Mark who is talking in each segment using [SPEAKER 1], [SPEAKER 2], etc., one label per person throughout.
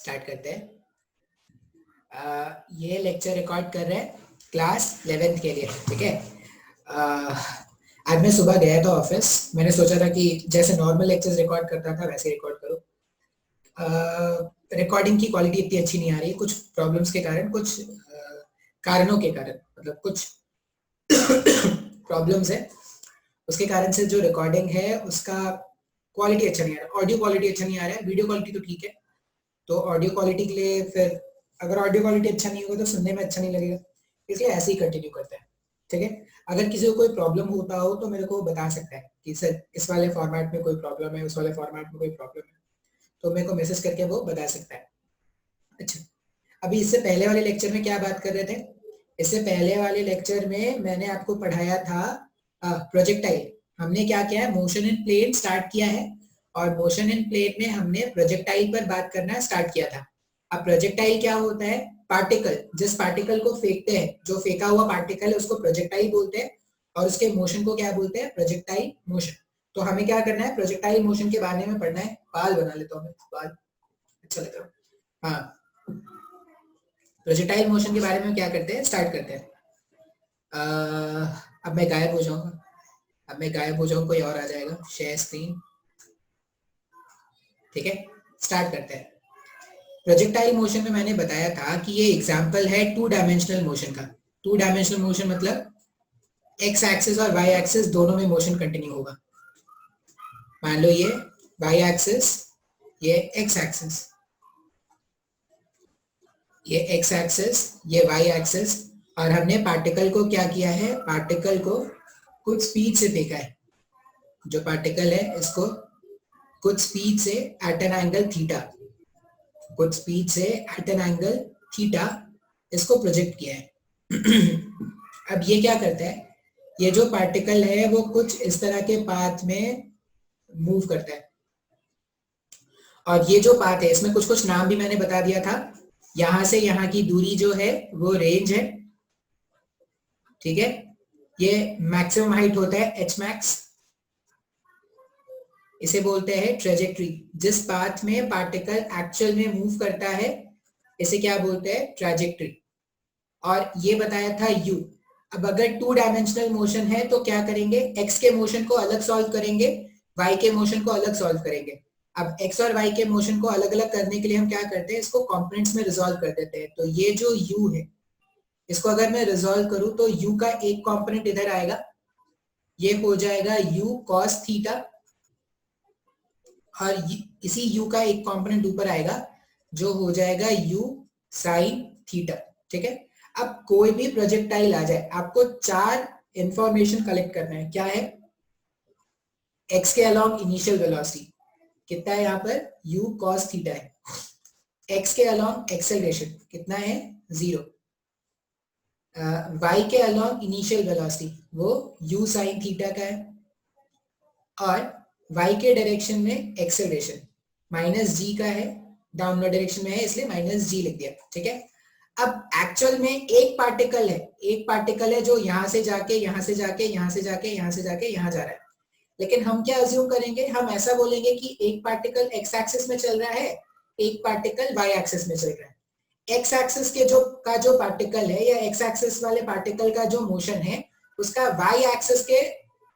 [SPEAKER 1] Start करते हैं। ये लेक्चर रिकॉर्ड कर रहे हैं क्लास 11th के लिए, ठीक है। आज मैं सुबह गया था ऑफिस। मैंने सोचा था कि जैसे नॉर्मल लेक्चर्स रिकॉर्ड करता था वैसे रिकॉर्ड करूँ। रिकॉर्डिंग की क्वालिटी इतनी अच्छी नहीं आ रही, कुछ प्रॉब्लम्स के कारण, कुछ कारणों के कारण, मतलब कुछ प्रॉब्लम्स है, उसके कारण से जो रिकॉर्डिंग है उसका क्वालिटी अच्छा नहीं आ रहा, ऑडियो क्वालिटी अच्छा नहीं आ रहा है। वीडियो क्वालिटी तो ठीक है, तो ऑडियो क्वालिटी के लिए फिर अगर ऑडियो क्वालिटी अच्छा नहीं होगा तो सुनने में अच्छा नहीं लगेगा, इसलिए ऐसे ही कंटिन्यू करते हैं, ठीक है। अगर किसी को कोई प्रॉब्लम होता हो तो मेरे को बता सकता है कि सर इस वाले फॉर्मेट में कोई प्रॉब्लम है, उस वाले फॉर्मेट में कोई प्रॉब्लम है, तो मेरे को मैसेज करके वो बता सकता है। अच्छा, अभी इससे पहले वाले लेक्चर में क्या बात कर रहे थे? इससे पहले वाले लेक्चर में मैंने आपको पढ़ाया था प्रोजेक्टाइल। हमने क्या किया है, मोशन इन प्लेन स्टार्ट किया है, और मोशन इन प्लेन में हमने प्रोजेक्टाइल पर बात करना स्टार्ट किया था। अब प्रोजेक्टाइल क्या होता है? पार्टिकल, जिस पार्टिकल को फेंकते हैं, जो फेंका हुआ पार्टिकल है उसको प्रोजेक्टाइल बोलते हैं, और उसके मोशन को क्या बोलते हैं? Projectile motion. तो हमें क्या करना है, प्रोजेक्टाइल मोशन के बारे में पढ़ना है। बाल बना लेता हूँ, बाल अच्छा लग रहा है। हाँ, प्रोजेक्टाइल मोशन के बारे में क्या करते हैं, स्टार्ट करते हैं। अब मैं गायब हो जाऊंगा, कोई और आ जाएगा। शेयर स्क्रीन, ठीक है, स्टार्ट करते हैं। प्रोजेक्टाइल मोशन में मैंने बताया था कि ये एग्जांपल है टू डायमेंशनल मोशन का। टू डायमेंशनल मोशन मतलब एक्स एक्सिस और वाई एक्सिस दोनों में मोशन कंटिन्यू होगा। मान लो ये वाई एक्सिस, ये एक्स एक्सिस, ये एक्स एक्सिस, ये वाई एक्सिस, और हमने पार्टिकल को क्या किया है, पार्टिकल को कुछ स्पीड से फेंका है। जो पार्टिकल है इसको कुछ स्पीड से एट एन एंगल थीटा, कुछ स्पीड से एट एन एंगल थीटा इसको प्रोजेक्ट किया है। अब ये क्या करता है, ये जो पार्टिकल है वो कुछ इस तरह के पाथ में मूव करता है, और ये जो पाथ है इसमें कुछ कुछ नाम भी मैंने बता दिया था। यहां से यहां की दूरी जो है वो रेंज है, ठीक है। ये मैक्सिमम हाइट होता है एच मैक्स, इसे बोलते हैं ट्रेजेक्ट्री। जिस पाथ में पार्टिकल एक्चुअल में मूव करता है इसे क्या बोलते हैं, ट्रेजेक्ट्री। और ये बताया था u। अब अगर टू डायमेंशनल मोशन है तो क्या करेंगे, x के मोशन को अलग सॉल्व करेंगे, y के मोशन को अलग सॉल्व करेंगे। अब x और y के मोशन को अलग अलग करने के लिए हम क्या करते हैं, इसको कंपोनेंट्स में रिजॉल्व कर देते हैं। तो ये जो u है इसको अगर मैं रिजॉल्व करूं तो u का एक कंपोनेंट इधर आएगा, ये हो जाएगा u cos थीटा, और इसी u का एक कंपोनेंट ऊपर आएगा जो हो जाएगा u sin थीटा, ठीक है। अब कोई भी प्रोजेक्टाइल आ जाए, आपको चार इंफॉर्मेशन कलेक्ट करना है। क्या है, x के अलोंग इनिशियल वेलोसिटी कितना है, यहाँ पर u cos थीटा है। x के अलोंग एक्सेलरेशन कितना है, 0। y के अलोंग इनिशियल वेलोसिटी वो u sin थीटा का है, और y के डायरेक्शन में एक्सेलरेशन -g का है, डाउनवर्ड डायरेक्शन में है इसलिए -g लिख दिया, ठीक है। अब एक्चुअल में एक पार्टिकल है जो यहां से जाके यहां से जाके यहां से जाके यहां से जाके यहां जा रहा है। लेकिन हम क्या अज्यूम करेंगे, हम ऐसा बोलेंगे कि एक पार्टिकल एक्स एक्सिस में चल रहा है, एक पार्टिकल वाई एक्सिस में चल रहा है। एक्स एक्सिस के जो पार्टिकल है या एक्स एक्सिस वाले पार्टिकल का जो मोशन है उसका वाई एक्सिस के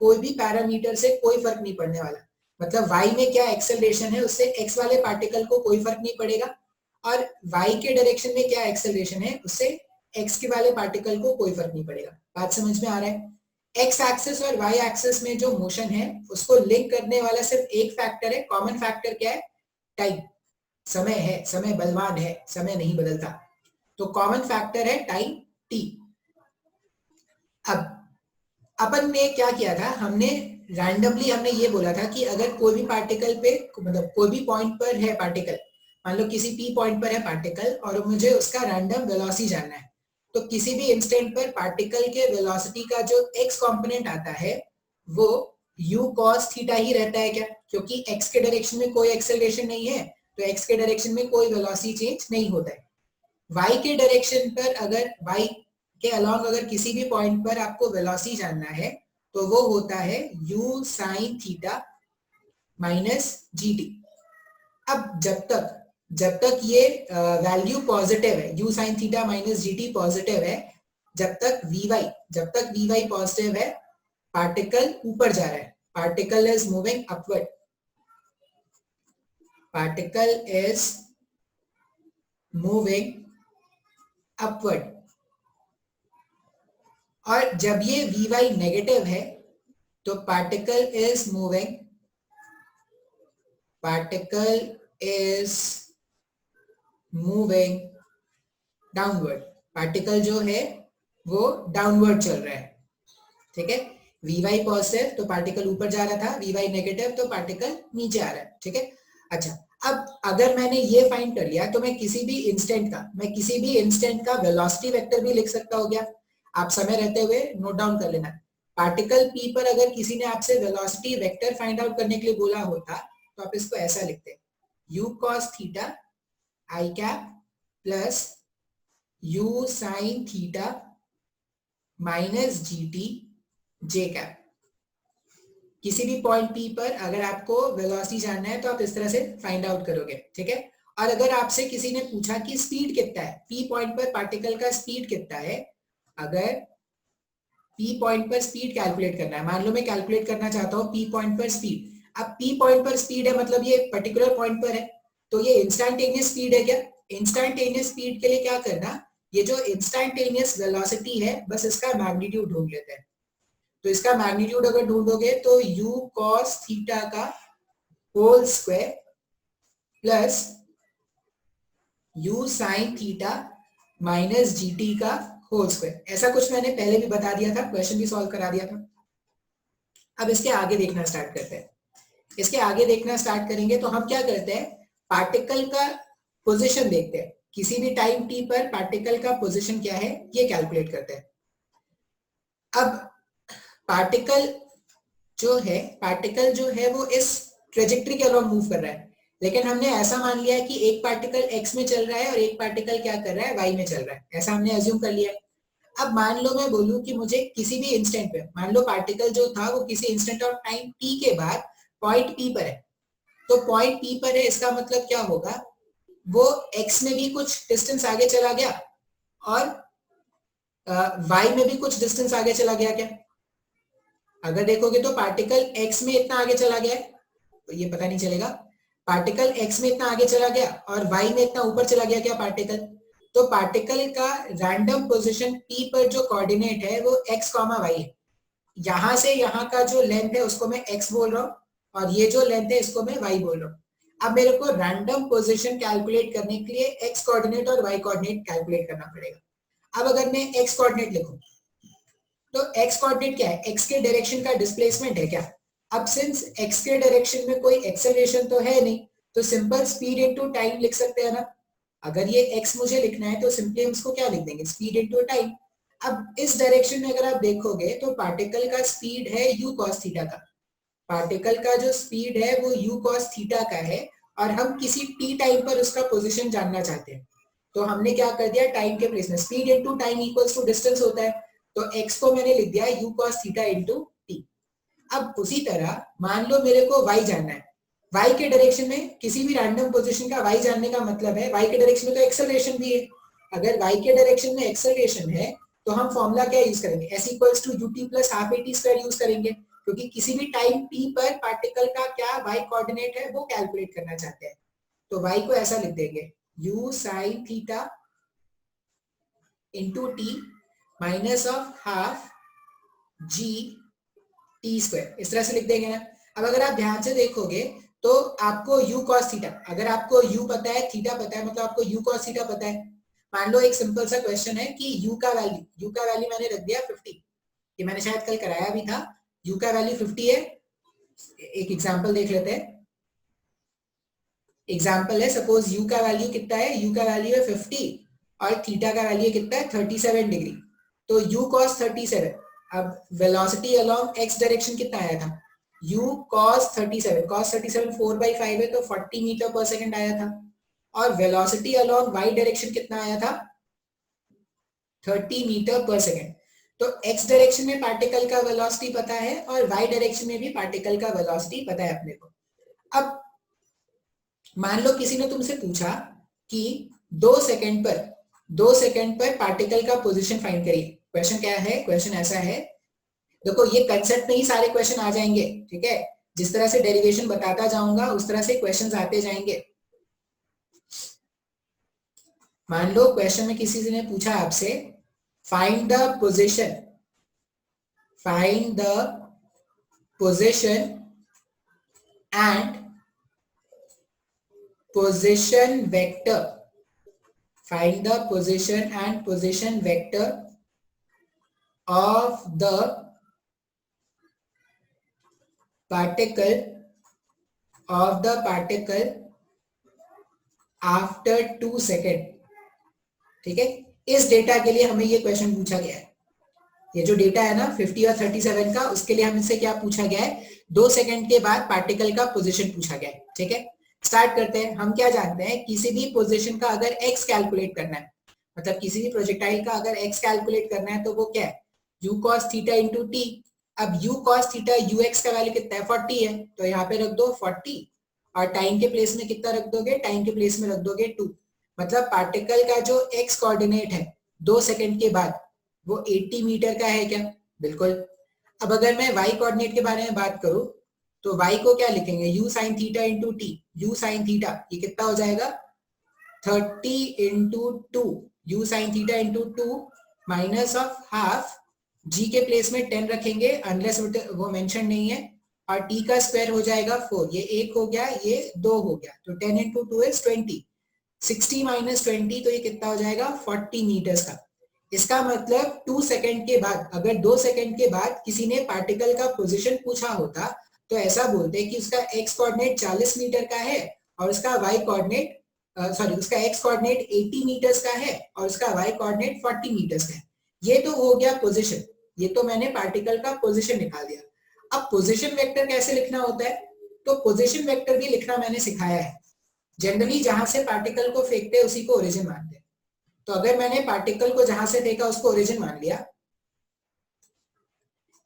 [SPEAKER 1] कोई भी पैरामीटर से कोई फर्क नहीं पड़ने वाला। मतलब वाई में क्या एक्सेलरेशन है उससे एक्स वाले पार्टिकल को कोई फर्क नहीं पड़ेगा, और y के डायरेक्शन में क्या एक्सेलरेशन है उससे x के वाले पार्टिकल को कोई फर्क नहीं पड़ेगा। बात समझ में आ रहा है? x एक्सिस और y एक्सिस में जो मोशन है उसको लिंक करने वाला सिर्फ एक फैक्टर है। कॉमन फैक्टर क्या है? टाइम, समय है, समय बलवान है, समय नहीं बदलता, तो कॉमन फैक्टर है टाइम t। अब अपन ने क्या किया था, हमने रैंडमली हमने ये बोला था कि अगर कोई भी पार्टिकल पे, मतलब कोई भी पॉइंट पर है पार्टिकल, मान लो किसी p पॉइंट पर है पार्टिकल और मुझे उसका रैंडम वेलोसिटी जानना है, तो किसी भी इंस्टेंट पर पार्टिकल के वेलोसिटी का जो x कंपोनेंट आता है वो u cos थीटा ही रहता है। क्या? क्योंकि x के डायरेक्शन में कोई एक्सेलरेशन नहीं है तो x के डायरेक्शन में कोई वेलोसिटी चेंज नहीं होता है। y के डायरेक्शन पर अगर y के अलोंग अगर किसी भी पॉइंट पर आपको वेलोसिटी जानना है तो वो होता है u sin theta minus gt। अब जब तक जब तक ये वैल्यू पॉजिटिव है, u sin theta minus gt positive है, जब तक vy पॉजिटिव है, पार्टिकल ऊपर जा रहा है, particle is moving upward, particle is moving upward. और जब ये vy नेगेटिव है तो particle is moving downward, particle जो है वो डाउनवर्ड चल रहा है, ठीक है। vy पॉजिटिव तो पार्टिकल ऊपर जा रहा था, vy नेगेटिव तो पार्टिकल नीचे आ रहा है, ठीक है। अच्छा, अब अगर मैंने ये फाइंड कर लिया तो मैं किसी भी इंस्टेंट का वेलोसिटी वेक्टर भी लिख सकता हूँ क्या? आप समय रहते हुए नोट डाउन कर लेना। पार्टिकल p पर अगर किसी ने आपसे वेलोसिटी वेक्टर फाइंड आउट करने के लिए बोला होता तो आप इसको ऐसा लिखते, u cos theta i cap plus u sin theta minus gt j cap. किसी भी पॉइंट P पर अगर आपको वेलोसिटी जानना है तो आप इस तरह से फाइंड आउट करोगे, ठीक है। और अगर आपसे किसी ने पूछा कि स्पीड कितना है, P पॉइंट पर पार्टिकल का स्पीड कितना है, अगर P पॉइंट पर स्पीड कैलकुलेट करना है, मान लो मैं कैलकुलेट करना चाहता हूँ P पॉइंट पर स्पीड। अब P पॉइंट पर स्पीड है मतलब ये पर्टिकुलर पॉइंट पर है, तो ये इंस्टेंटेनियस स्पीड है क्या? इंस्टेंटेनियस स्पीड के लिए क्या करना, ये जो इंस्टेंटेनियस वेलोसिटी है बस इसका मैग्नीट्यूड ढूंढ लेते हैं। तो इसका मैग्नीट्यूड अगर ढूंढोगे तो u cos थीटा का whole square plus u sin theta minus gt का होल स्क्वायर, ऐसा कुछ मैंने पहले भी बता दिया था, क्वेश्चन भी सॉल्व करा दिया था। अब इसके आगे देखना स्टार्ट करते हैं। इसके आगे देखना स्टार्ट करेंगे तो हम क्या करते हैं, पार्टिकल का पोजीशन देखते हैं, किसी भी टाइम t पर पार्टिकल का पोजीशन क्या है ये कैलकुलेट करते हैं। अब पार्टिकल जो है वो इस ट्रेजेक्टरी के अलॉन्ग मूव कर रहा है, लेकिन हमने ऐसा मान लिया है कि एक पार्टिकल x में चल रहा है और एक पार्टिकल क्या कर रहा है, y में चल रहा है, ऐसा हमने अज्यूम कर लिया है। अब मान लो मैं बोलूं कि मुझे किसी भी इंस्टेंट पे, मान लो पार्टिकल जो था वो किसी इंस्टेंट ऑफ टाइम t के बाद पॉइंट p पर है, तो पॉइंट p पर है इसका मतलब क्या होगा, वो x में भी कुछ डिस्टेंस आगे चला गया और y में भी कुछ डिस्टेंस आगे चला गया क्या? अगर देखोगे तो पार्टिकल x में इतना आगे चला गया है, तो ये पता नहीं चलेगा, पार्टिकल x में इतना आगे चला गया और y में इतना ऊपर चला गया क्या पार्टिकल? तो पार्टिकल का रैंडम पोजीशन p पर जो कोऑर्डिनेट है वो x, y है। यहां से यहां का जो लेंथ है उसको मैं x बोल रहा हूं और ये जो लेंथ है इसको मैं y बोल रहा हूं। अब मेरे को रैंडम पोजीशन कैलकुलेट करने के लिए x कोऑर्डिनेट और y कोऑर्डिनेट कैलकुलेट करना पड़ेगा। अब अगर मैं x कोऑर्डिनेट लिखूं तो x कोऑर्डिनेट क्या है, x के डायरेक्शन का डिस्प्लेसमेंट है क्या? अब सिंस x के डायरेक्शन में कोई एक्सेलरेशन तो है नहीं, तो सिंपल स्पीड इनटू टाइम लिख सकते हैं ना। अगर ये x मुझे लिखना है तो सिंपली हम इसको क्या लिख देंगे, स्पीड इनटू टाइम। अब इस डायरेक्शन में अगर आप देखोगे तो पार्टिकल का स्पीड है u cos थीटा का, पार्टिकल का जो स्पीड है वो u cos थीटा का है और हम किसी t टाइम पर उसका पोजीशन जानना चाहते हैं। तो हमने क्या कर दिया, टाइम के प्लेस में speed into time equals to distance होता है, तो x को मैंने लिख दिया u cos theta into t। अब उसी तरह मान लो मेरे को y जानना है, y के डायरेक्शन में किसी भी रैंडम पोजीशन का y जानने का मतलब है y के डायरेक्शन में तो एक्सेलरेशन भी है। अगर y के डायरेक्शन में एक्सेलरेशन है तो हम फॉर्मूला क्या यूज करेंगे, s equals to ut plus half at square use करेंगे, क्योंकि किसी भी टाइम t पर पार्टिकल का क्या y कोऑर्डिनेट है वो कैलकुलेट करना चाहते हैं। तो y को ऐसा लिख देंगे u sin theta into t minus of half g t square, इस तरह से लिख देंगे ना। अब अगर आप ध्यान से देखोगे तो आपको u cos थीटा, अगर आपको u पता है थीटा पता है मतलब आपको u cos थीटा पता है। मान लो एक सिंपल सा क्वेश्चन है कि u का वैल्यू मैंने रख दिया 50, ये मैंने शायद कल कराया भी था, u का वैल्यू 50 है। एक एग्जांपल देख लेते हैं, एग्जांपल है सपोज u का वैल्यू कितना है, u का वैल्यू है 50 और थीटा का वैल्यू कितना है 37 डिग्री, तो u cos 37। अब वेलोसिटी अलोंग x डायरेक्शन कितना आया था, u cos 37 4/5 है तो 40 मीटर पर सेकंड आया था, और वेलोसिटी अलोंग y डायरेक्शन कितना आया था 30 मीटर पर सेकंड। तो x डायरेक्शन में पार्टिकल का वेलोसिटी पता है और y डायरेक्शन में भी पार्टिकल का वेलोसिटी पता है अपने को। अब मान लो किसी ने तुमसे पूछा कि 2 सेकंड पर पार्टिकल का पोजीशन फाइंड करिए। क्वेश्चन क्या है? क्वेश्चन ऐसा है, देखो ये कंसेप्ट में ही सारे क्वेश्चन आ जाएंगे, ठीक है। जिस तरह से डेरिवेशन बताता जाऊंगा उस तरह से क्वेश्चंस आते जाएंगे। मान लो क्वेश्चन में किसी ने पूछा आपसे, find the position and position vector, find the position and position vector of the particle after 2 second. ठीक है, इस डेटा के लिए हमें ये क्वेश्चन पूछा गया है। ये जो डेटा है ना 50 और 37 का, उसके लिए हमसे क्या पूछा गया है? 2 सेकेंड के बाद पार्टिकल का पोजीशन पूछा गया है। ठीक है, स्टार्ट करते हैं। हम क्या जानते हैं, किसी भी पोजीशन का अगर x कैलकुलेट करना है, मतलब किसी भी प्रोजेक्टाइल का अगर x कैलकुलेट करना है तो वो क्या है? u cos theta into T. अब u cos थीटा ux का वैल्यू कितना है? 40 है, तो यहाँ पे रख दो 40 और टाइम के प्लेस में कितना रख दोगे? टाइम के प्लेस में रख दोगे 2। मतलब पार्टिकल का जो x कोऑर्डिनेट है 2 सेकेंड के बाद वो 80 मीटर का है क्या? बिल्कुल। अब अगर मैं y कोऑर्डिनेट के बारे में बात करूं तो y को क्या लिखेंगे? u sin theta into T. u sin theta ये कितना हो जाएगा? 30 into 2, u sin theta into 2 minus of half, g के प्लेस में 10 रखेंगे अनलेस वो मेंशन नहीं है, और t का स्क्वायर हो जाएगा 4। ये 1 हो गया, ये 2 हो गया, तो 10 इंटू 2 इज 20। 60 माइनस 20 तो ये कितना हो जाएगा? 40 मीटर्स का। इसका मतलब 2 सेकंड के बाद, अगर 2 सेकंड के बाद किसी ने पार्टिकल का पोजीशन पूछा होता तो ऐसा बोलते कि उसका x कोऑर्डिनेट 40 मीटर का है और उसका y कोऑर्डिनेट उसका x कोऑर्डिनेट 80 मीटर्स का है और उसका y कोऑर्डिनेट 40 मीटर्स का है। ये तो हो गया पोजीशन, ये तो मैंने पार्टिकल का पोजीशन निकाल दिया। अब पोजीशन वेक्टर कैसे लिखना होता है? तो पोजीशन वेक्टर भी लिखना मैंने सिखाया है। जनरली जहां से पार्टिकल को फेंकते हैं उसी को ओरिजिन मानते हैं। तो अगर मैंने पार्टिकल को जहां से फेंका उसको ओरिजिन मान लिया,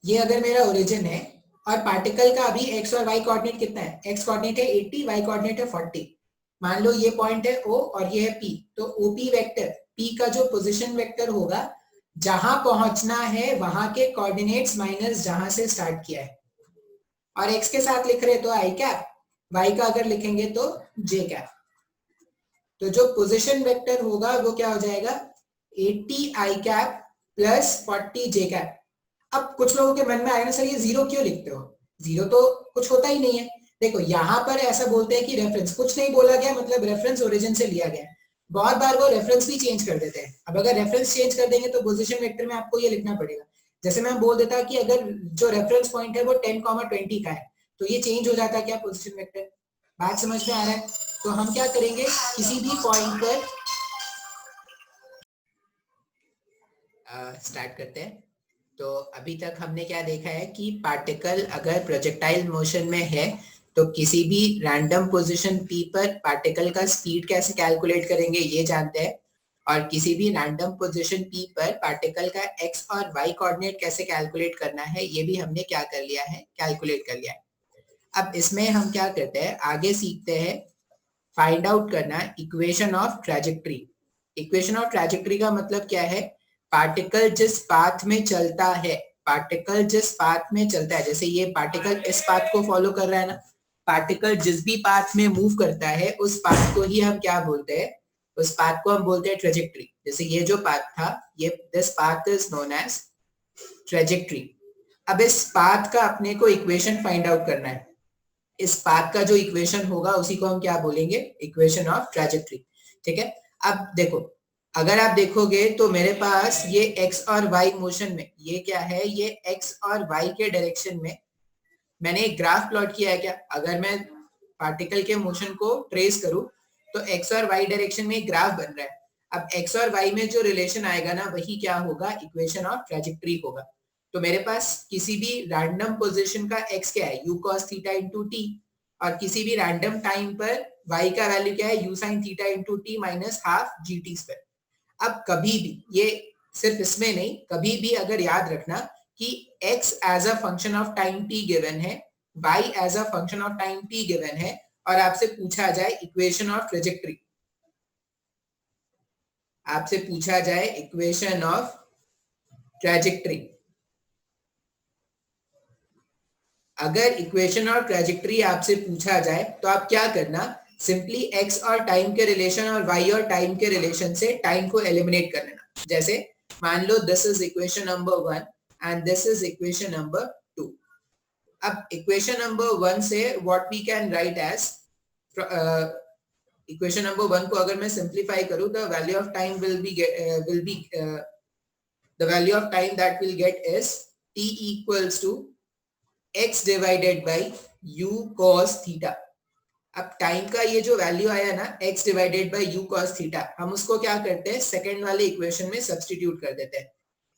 [SPEAKER 1] ये अगर मेरा ओरिजिन है और पार्टिकल का अभी x और y कोऑर्डिनेट कितना है? x कोऑर्डिनेट है 80, y कोऑर्डिनेट है 40। मान लो ये पॉइंट है O और ये है P, तो OP वेक्टर P का जो पोजीशन वेक्टर होगा, जहां पहुंचना है वहां के कोऑर्डिनेट्स माइनस जहां से स्टार्ट किया है। और x के साथ लिख रहे तो i कैप, y का अगर लिखेंगे तो j कैप। तो जो पोजीशन वेक्टर होगा वो क्या हो जाएगा? 80 i cap plus 40 j cap. अब कुछ लोगों के मन में आएगा सर ये जीरो क्यों लिखते हो? जीरो तो कुछ होता ही नहीं है। देखो यहाँ पर ऐसा बोलते हैं कि रेफरेंस, कुछ नहीं बोला गया मतलब रेफरेंस ओरिजिन से लिया गया। बहुत बार वो रेफरेंस भी चेंज कर देते हैं। अब अगर रेफरेंस चेंज कर देंगे तो पोजीशन वेक्टर में आपको ये लिखना पड़ेगा। जैसे मैं बोल देता कि अगर जो रेफरेंस पॉइंट है वो 10,20 का है तो ये चेंज हो जाता है क्या पोजीशन वेक्टर? बात समझ में आ रहा है? तो हम क्या करेंगे, किसी भी पॉइंट पर स्टार्ट करते हैं। तो अभी तक हमने क्या देखा है कि पार्टिकल अगर प्रोजेक्टाइल मोशन में है तो किसी भी रैंडम पोजीशन p पर पार्टिकल का स्पीड कैसे कैलकुलेट करेंगे ये जानते हैं, और किसी भी रैंडम पोजीशन p पर पार्टिकल का x और y कोऑर्डिनेट कैसे कैलकुलेट करना है ये भी हमने क्या कर लिया है? कैलकुलेट कर लिया है। अब इसमें हम क्या करते हैं, आगे सीखते हैं फाइंड आउट करना equation of trajectory. Equation of trajectory का मतलब क्या है? पार्टिकल जिस पाथ में चलता है, पार्टिकल जिस पाथ में चलता है, जैसे ये पार्टिकल इस पाथ को फॉलो कर रहा है ना, पार्टिकल जिस भी पाथ में मूव करता है उस पाथ को ही हम क्या बोलते हैं? उस पाथ को हम बोलते हैं ट्रैजेक्टरी। जैसे ये जो पाथ था, ये this path is known as trajectory. अब इस पाथ का अपने को इक्वेशन फाइंड आउट करना है। इस पाथ का जो इक्वेशन होगा उसी को हम क्या बोलेंगे? Equation of trajectory. ठीक है, अब देखो, अगर आप देखोगे तो मेरे पास ये x और y मोशन में, ये क्या है? ये x और y के डायरेक्शन में मैंने एक ग्राफ प्लॉट किया है क्या? अगर मैं पार्टिकल के मोशन को ट्रेस करूं तो x और y डायरेक्शन में एक ग्राफ बन रहा है। अब x और y में जो रिलेशन आएगा ना वही क्या होगा? इक्वेशन ऑफ ट्रैजेक्टरी होगा। तो मेरे पास किसी भी रैंडम पोजीशन का x क्या है? u cos theta into T, और किसी भी रैंडम टाइम पर y का वैल्यू क्या है? u sin theta into T minus half जी टी स्क्वायर। अब कभी भी, ये सिर्फ इसमें नहीं, कभी भी अगर याद रखना कि x as a function of time t given है, y as a function of time t given है, और आपसे पूछा जाए इक्वेशन ऑफ ट्रेजेक्ट्री, आपसे पूछा जाए इक्वेशन ऑफ ट्रेजेक्ट्री, अगर इक्वेशन और ट्रेजेक्ट्री आपसे पूछा जाए तो आप क्या करना, सिंपली एक्स और टाइम के रिलेशन और वाई और टाइम के रिलेशन से टाइम को एलिमिनेट कर लेना। जैसे मान लो this is equation number 1 and this is equation number 2। अब इक्वेशन नंबर 1 से what we can write as, equation number 1 को अगर मैं सिंप्लीफाई करूं, the value of time will be the value of time that we'll get is t equals to x divided by u cos theta। अब time का ये जो value आया ना x divided by u cos theta, हम उसको क्या करते हैं सेकंड वाले इक्वेशन में सब्स्टिट्यूट कर देते हैं।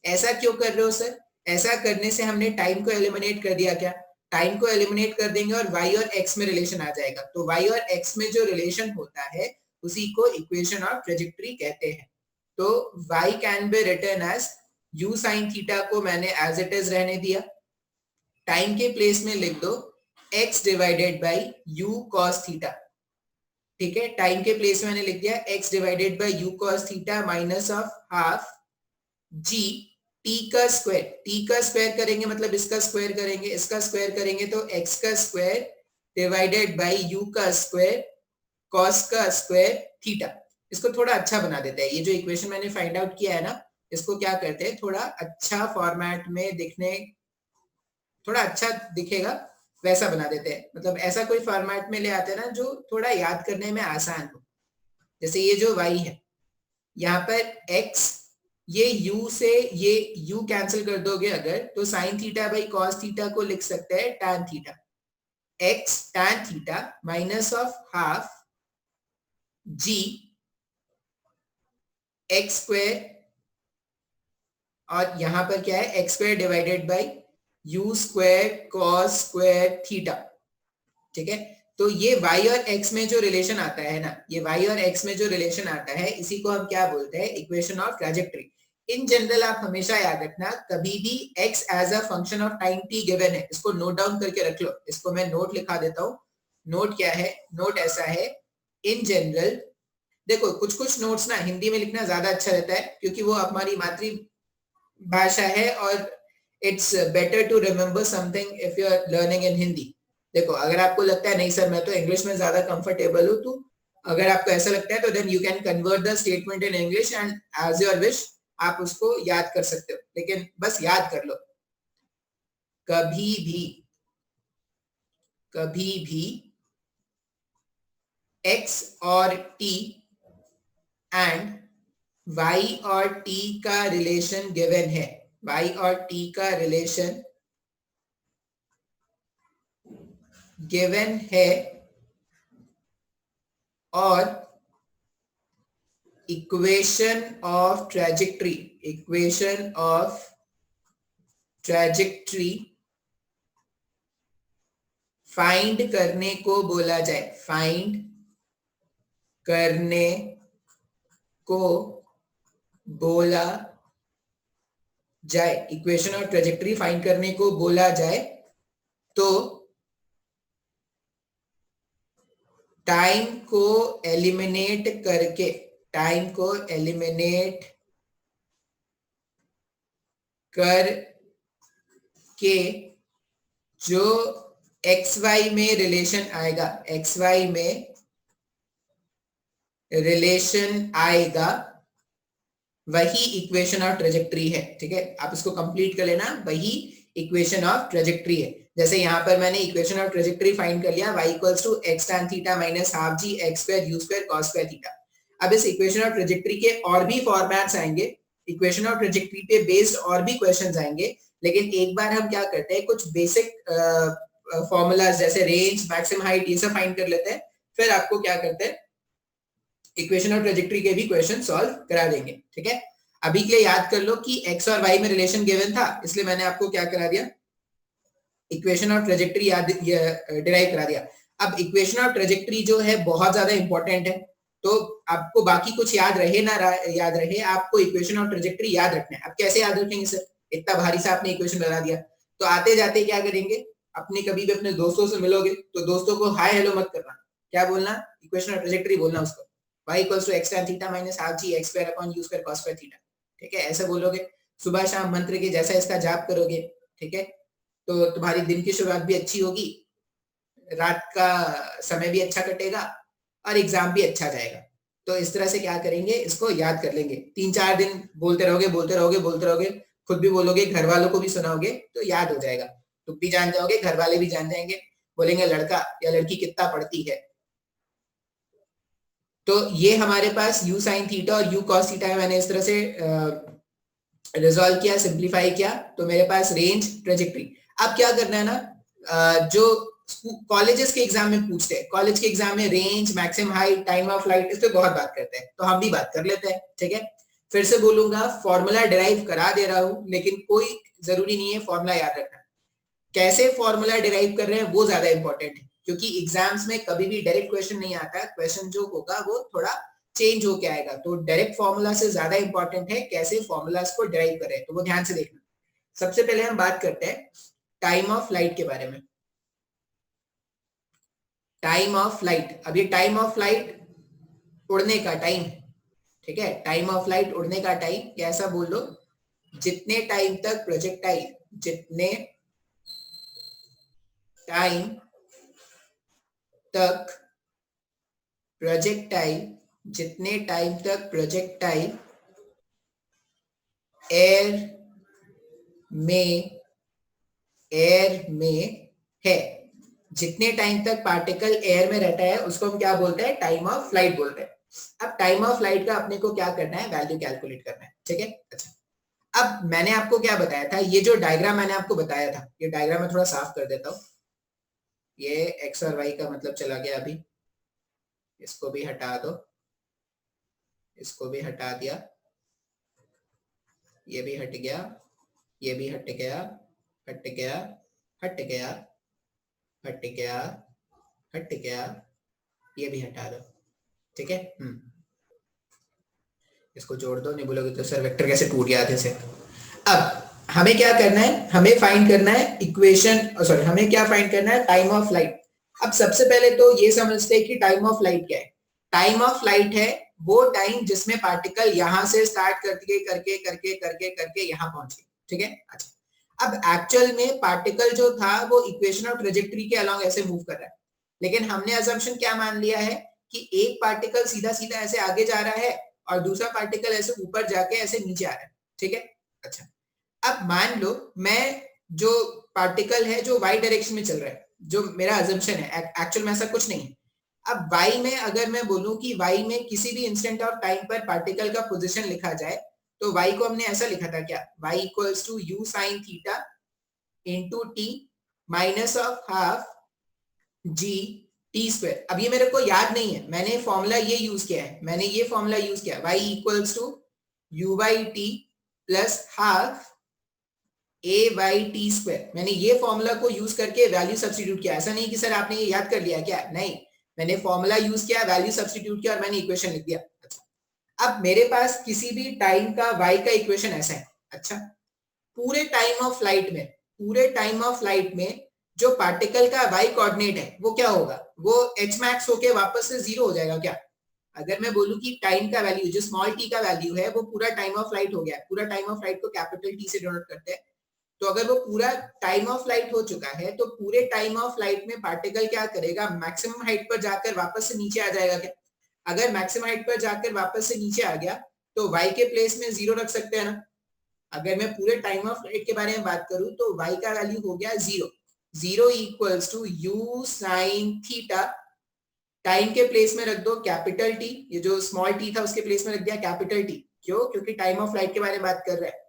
[SPEAKER 1] ऐसा क्यों कर रहे हो सर? ऐसा करने से हमने टाइम को एलिमिनेट कर दिया क्या? टाइम को एलिमिनेट कर देंगे और y और x में रिलेशन आ जाएगा, तो y और x में जो रिलेशन होता है उसी को इक्वेशन ऑफ ट्रेजेक्ट्री कहते हैं। तो y can be written as u sin theta को मैंने एज इट इज रहने दिया, टाइम के प्लेस में लिख दो x divided by u cos theta. ठीक है, टाइम के प्लेस में मैंने लिख दिया x divided by u cos theta minus of half g t का स्क्वायर करेंगे मतलब इसका स्क्वायर करेंगे, इसका स्क्वायर करेंगे तो x का स्क्वायर डिवाइडेड बाय u का स्क्वायर cos का स्क्वायर थीटा। इसको थोड़ा अच्छा बना देते हैं, ये जो इक्वेशन मैंने फाइंड आउट किया है ना, इसको क्या करते हैं थोड़ा अच्छा फॉर्मेट में दिखने, थोड़ा अच्छा दिखेगा वैसा बना देते हैं, मतलब ऐसा कोई फॉर्मेट में ले आते हैं ना जो थोड़ा याद करने में आसान हो। जैसे ये जो y है, यहाँ पर x, ये u से ये u कैंसिल कर दोगे अगर, तो sine theta by cos theta को लिख सकते हैं tan theta, x tan theta minus of half g x square, और यहां पर क्या है x square divided by u square cos square theta. ठीक है, तो ये y और x में जो रिलेशन आता है ना, ये y और x में जो रिलेशन आता है इसी को हम क्या बोलते हैं, equation of trajectory. In general आप हमेशा याद रखना, कभी भी x as a function of time t given है, इसको नोट डाउन करके रख लो। इसको मैं नोट लिखा देता हूं। नोट क्या है? नोट ऐसा है, इन जनरल देखो कुछ नोट्स ना हिंदी में लिखना ज्यादा अच्छा रहता है क्योंकि वो हमारी मातृभाषा है और it's better to remember something if you are learning in Hindi. देखो अगर आपको लगता है नहीं सर मैं तो इंग्लिश में ज्यादा कंफर्टेबल हूँ, तो अगर आपको ऐसा लगता है तो then you can convert the statement in English and as your wish आप उसको याद कर सकते हो, लेकिन बस याद कर लो, कभी भी x और t एंड y और t का रिलेशन गिवन है, y और t का रिलेशन गिवन है और इक्वेशन ऑफ ट्रेजेक्ट्री फाइंड करने को बोला जाए, फाइंड करने को बोला जाए, इक्वेशन ऑफ ट्रेजेक्ट्री फाइंड करने को बोला जाए तो टाइम को एलिमिनेट करके, टाइम को एलिमिनेट करके जो xy में रिलेशन आएगा, xy में रिलेशन आएगा वही इक्वेशन ऑफ ट्रेजेक्ट्री है। ठीक है, आप इसको कंप्लीट कर लेना, वही इक्वेशन ऑफ ट्रेजेक्ट्री है। जैसे यहाँ पर मैंने इक्वेशन ऑफ ट्रेजेक्ट्री फाइंड कर लिया, y equals to x tan theta minus half g x square u square cos square theta. अब इस इक्वेशन ऑफ ट्रेजेक्ट्री के और भी फॉर्मेट्स आएंगे, इक्वेशन ऑफ ट्रेजेक्ट्री पे बेस्ड और भी क्वेश्चंस आएंगे, लेकिन एक बार हम क्या करते हैं कुछ बेसिक फॉर्मूलाज जैसे रेंज, मैक्सिमम हाइट, ये सब फाइंड कर लेते हैं, फिर आपको क्या करते हैं इक्वेशन ऑफ ट्रेजेक्ट्री के भी क्वेश्चन सॉल्व करा देंगे। ठीक है, अभी के लिए याद कर लो कि x और y में रिलेशन गिवन था, इसलिए मैंने आपको क्या करा दिया, इक्वेशन ऑफ ट्रेजेक्ट्री याद डिराइव करा दिया। अब इक्वेशन ऑफ ट्रेजेक्ट्री जो है बहुत ज्यादा इंपॉर्टेंट है, तो आपको बाकी कुछ याद रहे ना याद रहे, आपको इक्वेशन ऑफ ट्रेजेक्ट्री याद रखना है। अब कैसे याद रखेंगे सर, इतना भारी सा आपने इक्वेशन बना दिया, तो आते जाते क्या करेंगे, अपने कभी भी अपने दोस्तों से मिलोगे तो दोस्तों को हाय हेलो मत करना, क्या बोलना, इक्वेशन ऑफ ट्रेजेक्टरी बोलना उसको, y equals to x tan theta minus half G x square upon u square cos square theta, ठीक है, ऐसे बोलोगे। सुबह शाम मंत्र के जैसा इसका जाप करोगे, ठीक है, तो तुम्हारी दिन की शुरुआत भी अच्छी होगी, रात का समय भी अच्छा कटेगा और एग्जाम भी अच्छा जाएगा। तो इस तरह से क्या करेंगे, इसको याद कर लेंगे, 3-4 दिन बोलते रहोगे बोलते रहोगे बोलते रहोगे, खुद भी बोलोगे, घर वालों को भी सुनाओगे तो याद हो जाएगा, तुम भी जान जाओगे, घर वाले भी जान जाएंगे, बोलेंगे लड़का या लड़की कितना पढ़ती है। तो ये हमारे पास u sin थीटा और u cos थीटा है, मैंने इस तरह से रिजॉल्व किया, सिंप्लीफाई किया, तो मेरे पास रेंज ट्रेजेक्टरी। अब क्या करना है ना, जो कॉलेजेस के एग्जाम में पूछते हैं, कॉलेज के एग्जाम में range, maximum height, time of flight, इस पे बहुत बात करते हैं, तो हम भी बात कर लेते हैं, ठीक है। फिर से बोलूंगा, फॉर्मूला डिराइव करा दे रहा हूं, लेकिन कोई जरूरी नहीं है फॉर्मूला याद रखना, कैसे फॉर्मूला डिराइव कर रहे हैं वो ज्यादा इंपॉर्टेंट है, क्योंकि एग्जाम्स में कभी भी डायरेक्ट क्वेश्चन नहीं आता, क्वेश्चन जो होगा वो थोड़ा चेंज होके आएगा, तो डायरेक्ट फॉर्मूला से ज्यादा इंपॉर्टेंट है कैसे फॉर्मूलाज को डिराइव करें, तो वो ध्यान से देखना। सबसे पहले हम बात करते हैं टाइम ऑफ फ्लाइट के बारे में। टाइम ऑफ फ्लाइट, अब ये टाइम ऑफ फ्लाइट उड़ने का टाइम, ठीक है, टाइम ऑफ फ्लाइट उड़ने का टाइम, या ऐसा बोल लो, जितने टाइम तक प्रोजेक्टाइल, जितने टाइम तक प्रोजेक्टाइल, जितने टाइम तक प्रोजेक्टाइल एयर में है, जितने टाइम तक पार्टिकल एयर में रहता है उसको हम क्या बोलते हैं, टाइम ऑफ फ्लाइट बोलते हैं। अब टाइम ऑफ फ्लाइट का अपने को क्या करना है, वैल्यू कैलकुलेट करना है, ठीक है। अच्छा, अब मैंने आपको क्या बताया था, ये जो डायग्राम मैंने आपको बताया था, ये डायग्राम मैं थोड़ा साफ कर देता हूँ, ये एक्स और वाई का मतलब चला गया, अभी इसको भी हटा दो, इसको भी हटा दिया, ये भी हट गया, ये भी हट गया, हट गया, हट गया, हट गया, हट गया, ये भी हटा दो, ठीक है। इसको जोड़ दो, नहीं बोलोगे तो सर वेक्टर कैसे टूट गया आधे से। अब हमें क्या करना है, हमें फाइंड करना है इक्वेशन, सॉरी हमें क्या फाइंड करना है, टाइम ऑफ फ्लाइट। अब सबसे पहले तो ये समझते हैं कि टाइम ऑफ फ्लाइट क्या है। टाइम ऑफ फ्लाइट है वो टाइम जिसमें पार्टिकल यहां से स्टार्ट करके करके करके करके करके यहां पहुंचे, ठीक है। अच्छा, अब एक्चुअल में पार्टिकल जो था वो इक्वेशन ऑफ ट्रेजेक्टरी के अलोंग ऐसे मूव कर रहा है, लेकिन हमने अजम्पशन क्या मान लिया है कि एक पार्टिकल सीधा सीधा ऐसे आगे जा रहा है और दूसरा पार्टिकल ऐसे ऊपर जाके ऐसे नीचे आ रहा है, ठीक है। अच्छा, अब मान लो मैं जो पार्टिकल है जो वाई डायरेक्शन में चल रहा है, जो मेरा अजम्पशन है, एक्चुअल में ऐसा कुछ नहीं है। अब वाई में अगर मैं बोलूं कि वाई में किसी भी इंस्टेंट ऑफ टाइम पर पार्टिकल का पोजीशन लिखा जाए, तो वाई को हमने ऐसा लिखा था क्या, Y equals to U sine theta into T minus of half ji T square. अब ये मेरे को याद नहीं है, मैंने फॉर्मूला ये यूज किया है, मैंने ये फॉर्मूला यूज किया, Y equals to U by T plus half A by T square. मैंने ये फॉर्मूला को यूज करके वैल्यू सब्स्टिट्यूट किया, ऐसा नहीं कि सर आपने ये याद कर लिया क्या, नहीं, मैंने फॉर्मूला यूज किया, वैल्यू सब्स्टिट्यूट किया और मैंने इक्वेशन लिख दिया। अच्छा, अब मेरे पास किसी भी टाइम का y का इक्वेशन ऐसा है। अच्छा, पूरे टाइम ऑफ फ्लाइट में, पूरे टाइम ऑफ फ्लाइट में जो पार्टिकल का y कोऑर्डिनेट है वो क्या होगा, वो h मैक्स होके वापस से 0 हो जाएगा क्या। अगर मैं बोलूं कि टाइम का वैल्यू जो स्मॉल t का वैल्यू है वो पूरा टाइम ऑफ फ्लाइट हो गया, पूरा टाइम ऑफ फ्लाइट को कैपिटल T से डिनोट करते हैं, तो अगर वो पूरा टाइम ऑफ फ्लाइट हो चुका है तो पूरे टाइम ऑफ फ्लाइट में पार्टिकल क्या करेगा, मैक्सिमम हाइट पर जाकर वापस से नीचे आ जाएगा क्या। अगर मैक्सिमम हाइट पर जाकर वापस से नीचे आ गया तो y के प्लेस में 0 रख सकते हैं ना। अगर मैं पूरे टाइम ऑफ फ्लाइट के बारे में बात करूं तो y का वैल्यू हो गया 0, 0 equals to u sine theta, time के प्लेस में रख दो कैपिटल T, ये जो स्मॉल t था उसके प्लेस में रख दिया कैपिटल T, क्यों, क्योंकि टाइम ऑफ फ्लाइट के बारे में बात कर रहे हैं,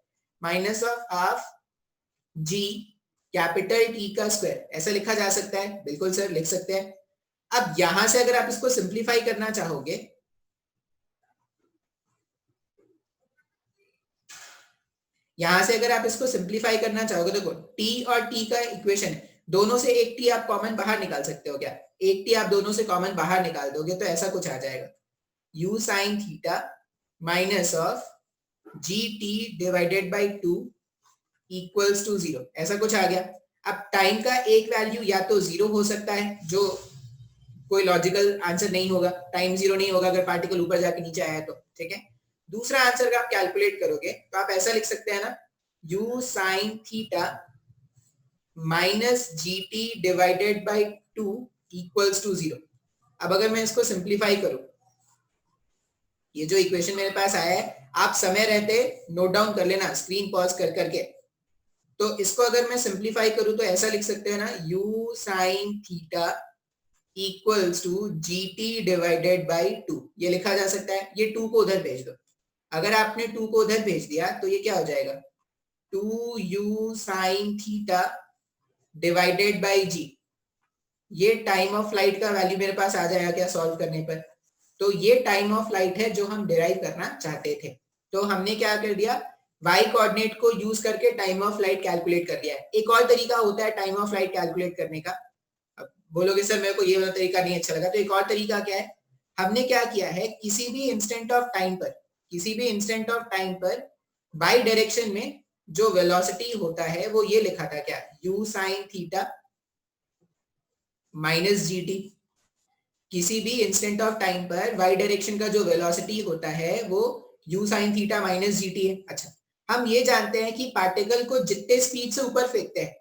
[SPEAKER 1] minus of half g capital T का स्क्वायर। ऐसा लिखा जा सकता है, बिल्कुल सर लिख सकते हैं। अब यहां से अगर आप इसको सिंप्लीफाई करना चाहोगे, यहां से अगर आप इसको सिंप्लीफाई करना चाहोगे, देखो t और t का इक्वेशन है, दोनों से एक t आप कॉमन बाहर निकाल सकते हो क्या, एक t आप दोनों से कॉमन बाहर निकाल दोगे तो ऐसा कुछ आ जाएगा, u sine theta minus of G T divided by 2 equals to 0, ऐसा कुछ आ गया। अब टाइम का एक वैल्यू या तो 0 हो सकता है जो कोई लॉजिकल आंसर नहीं होगा, टाइम जीरो नहीं होगा अगर पार्टिकल ऊपर जाके नीचे आया तो, ठीक है। दूसरा आंसर का आप कैलकुलेट करोगे तो आप ऐसा लिख सकते हैं ना, u sin theta minus G T divided by 2 equals to 0। अब अगर मैं इसको सिंप्लीफाई करूं, ये जो इक्वेशन मेरे पास आया है आप समय रहते नोट डाउन कर लेना स्क्रीन पॉज कर करके। तो इसको अगर मैं सिंप्लीफाई करूं तो ऐसा लिख सकते हैं ना, u sin theta equals to G T divided by 2, ये लिखा जा सकता है। ये 2 को उधर भेज दो, अगर आपने 2 को उधर भेज दिया तो ये क्या हो जाएगा, 2u sin theta divided by g. ये टाइम ऑफ फ्लाइट का वैल्यू मेरे पास आ जाएगा क्या सॉल्व करने पर। तो ये टाइम ऑफ फ्लाइट है जो हम डिराइव करना चाहते थे। तो हमने क्या कर दिया, y कोऑर्डिनेट को यूज करके टाइम ऑफ फ्लाइट कैलकुलेट कर दिया है। एक और तरीका होता है टाइम ऑफ फ्लाइट कैलकुलेट करने का। अब बोलोगे सर मेरे को ये वाला तरीका नहीं अच्छा लगा, तो एक और तरीका क्या है, हमने क्या किया है, किसी भी इंस्टेंट ऑफ टाइम पर बाई डायरेक्शन में जो वेलोसिटी होता है वो ये लिखा था क्या, u sin theta minus G T. किसी भी इंस्टेंट ऑफ टाइम पर वाई डायरेक्शन का जो वेलोसिटी होता है वो u sin theta minus G T है। अच्छा, हम ये जानते हैं कि पार्टिकल को जितने स्पीड से ऊपर फेंकते हैं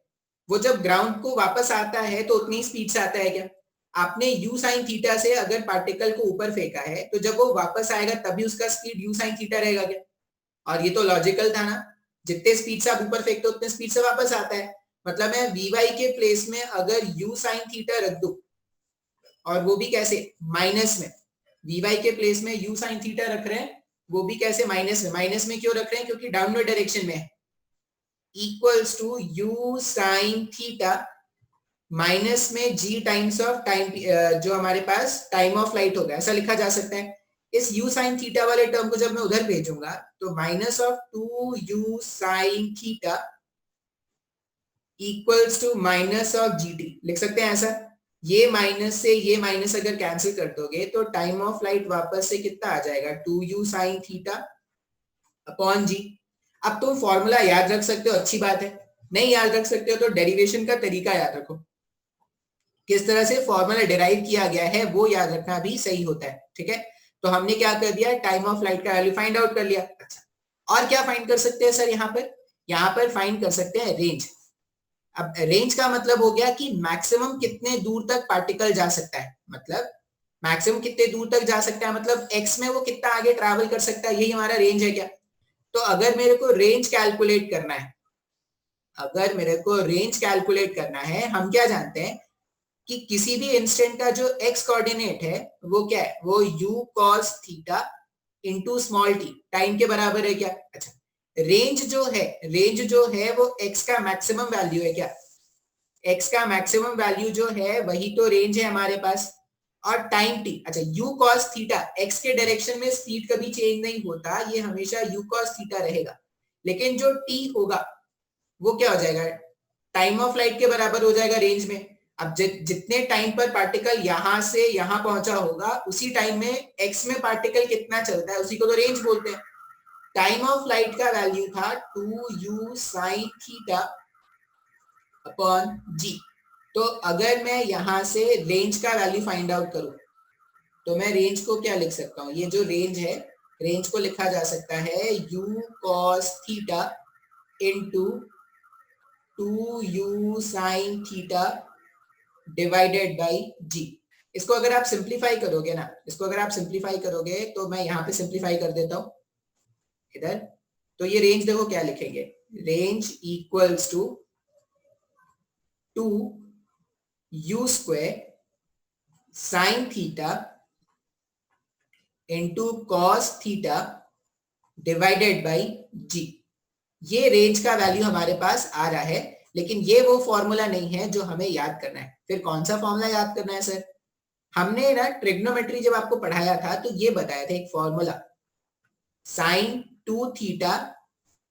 [SPEAKER 1] वो जब ग्राउंड को वापस आता है तो उतनी स्पीड से आता है क्या। आपने u sin थीटा से अगर पार्टिकल को ऊपर फेंका है तो जब वो वापस आएगा तभी उसका स्पीड u sin थीटा रहेगा क्या। और ये तो लॉजिकल था ना, जितने स्पीड से आप ऊपर फेंकते हो उतने स्पीड से वापस आता है। मतलब मैं vy के प्लेस में अगर u sin थीटा रख दूं, और वो भी कैसे, माइनस में, vy के प्लेस में u sin थीटा रख रहे हैं, वो भी कैसे माइनस में। माइनस में क्यों रख रहे हैं, क्योंकि डाउनवर्ड डायरेक्शन में है। Equals to u sin theta minus में g टाइम्स ऑफ टाइम, जो हमारे पास टाइम ऑफ फ्लाइट होगा, ऐसा लिखा जा सकता है। इस u sin थीटा वाले टर्म को जब मैं उधर भेजूंगा तो minus of 2u sin theta equals to minus of gt लिख सकते हैं ऐसा। ये माइनस से ये माइनस अगर कैंसिल कर दोगे तो टाइम ऑफ फ्लाइट वापस से कितना आ जाएगा, 2u sin theta upon g। अब तुम फॉर्मूला याद रख सकते हो, अच्छी बात है। नहीं याद रख सकते हो तो डेरिवेशन का तरीका याद रखो, किस तरह से फॉर्मूला डिराइव किया गया है वो याद रखना भी सही होता है, ठीक है। तो हमने क्या कर दिया, टाइम ऑफ फ्लाइट का वैल्यू फाइंड आउट कर लिया। अच्छा, और क्या फाइंड कर सकते हैं सर, यहाँ पर फाइंड कर सकते हैं रेंज। अब रेंज का मतलब हो गया कि मैक्सिमम कितने दूर तक पार्टिकल जा सकता है, मतलब मैक्सिमम कितने दूर तक जा सकता है, मतलब एक्स में वो कितना आगे ट्रैवल कर सकता है, यही हमारा रेंज है क्या। तो अगर मेरे को रेंज कैलकुलेट करना है, हम क्या जानते हैं कि किसी भी इंस्टेंट का जो एक्स कोऑर्डिनेट है वो क्या है, वो u cos theta into small T time के बराबर है क्या। अच्छा, रेंज जो है वो x का मैक्सिमम वैल्यू है क्या, x का मैक्सिमम वैल्यू जो है वही तो रेंज है हमारे पास। और टाइम t, अच्छा u cos थीटा, x के डायरेक्शन में स्पीड कभी चेंज नहीं होता, ये हमेशा u cos थीटा रहेगा। लेकिन जो t होगा वो क्या हो जाएगा, टाइम ऑफ फ्लाइट के बराबर हो जाएगा रेंज में। अब जितने टाइम पर पार्टिकल यहां से यहां पहुंचा होगा उसी टाइम में x में पार्टिकल कितना चलता है उसी को तो रेंज बोलते हैं। टाइम ऑफ फ्लाइट का वैल्यू था 2u sin theta upon g। तो अगर मैं यहां से रेंज का वैल्यू फाइंड आउट करूं तो मैं रेंज को क्या लिख सकता हूं, ये जो रेंज है, रेंज को लिखा जा सकता है u cos theta into 2u sin theta divided by g। इसको अगर आप सिंप्लीफाई करोगे तो मैं यहाँ पे सिंप्लीफाई कर देता हूं इधर। तो ये रेंज देखो क्या लिखेंगे, range equals to 2u square sin theta into cos theta divided by g। ये रेंज का वैल्यू हमारे पास आ रहा है, लेकिन ये वो फॉर्मूला नहीं है जो हमें याद करना है। फिर कौन सा फॉर्मूला याद करना है सर, हमने ना ट्रिग्नोमेट्री जब आपको पढ़ाया था तो ये बताया था एक formula, sin 2 theta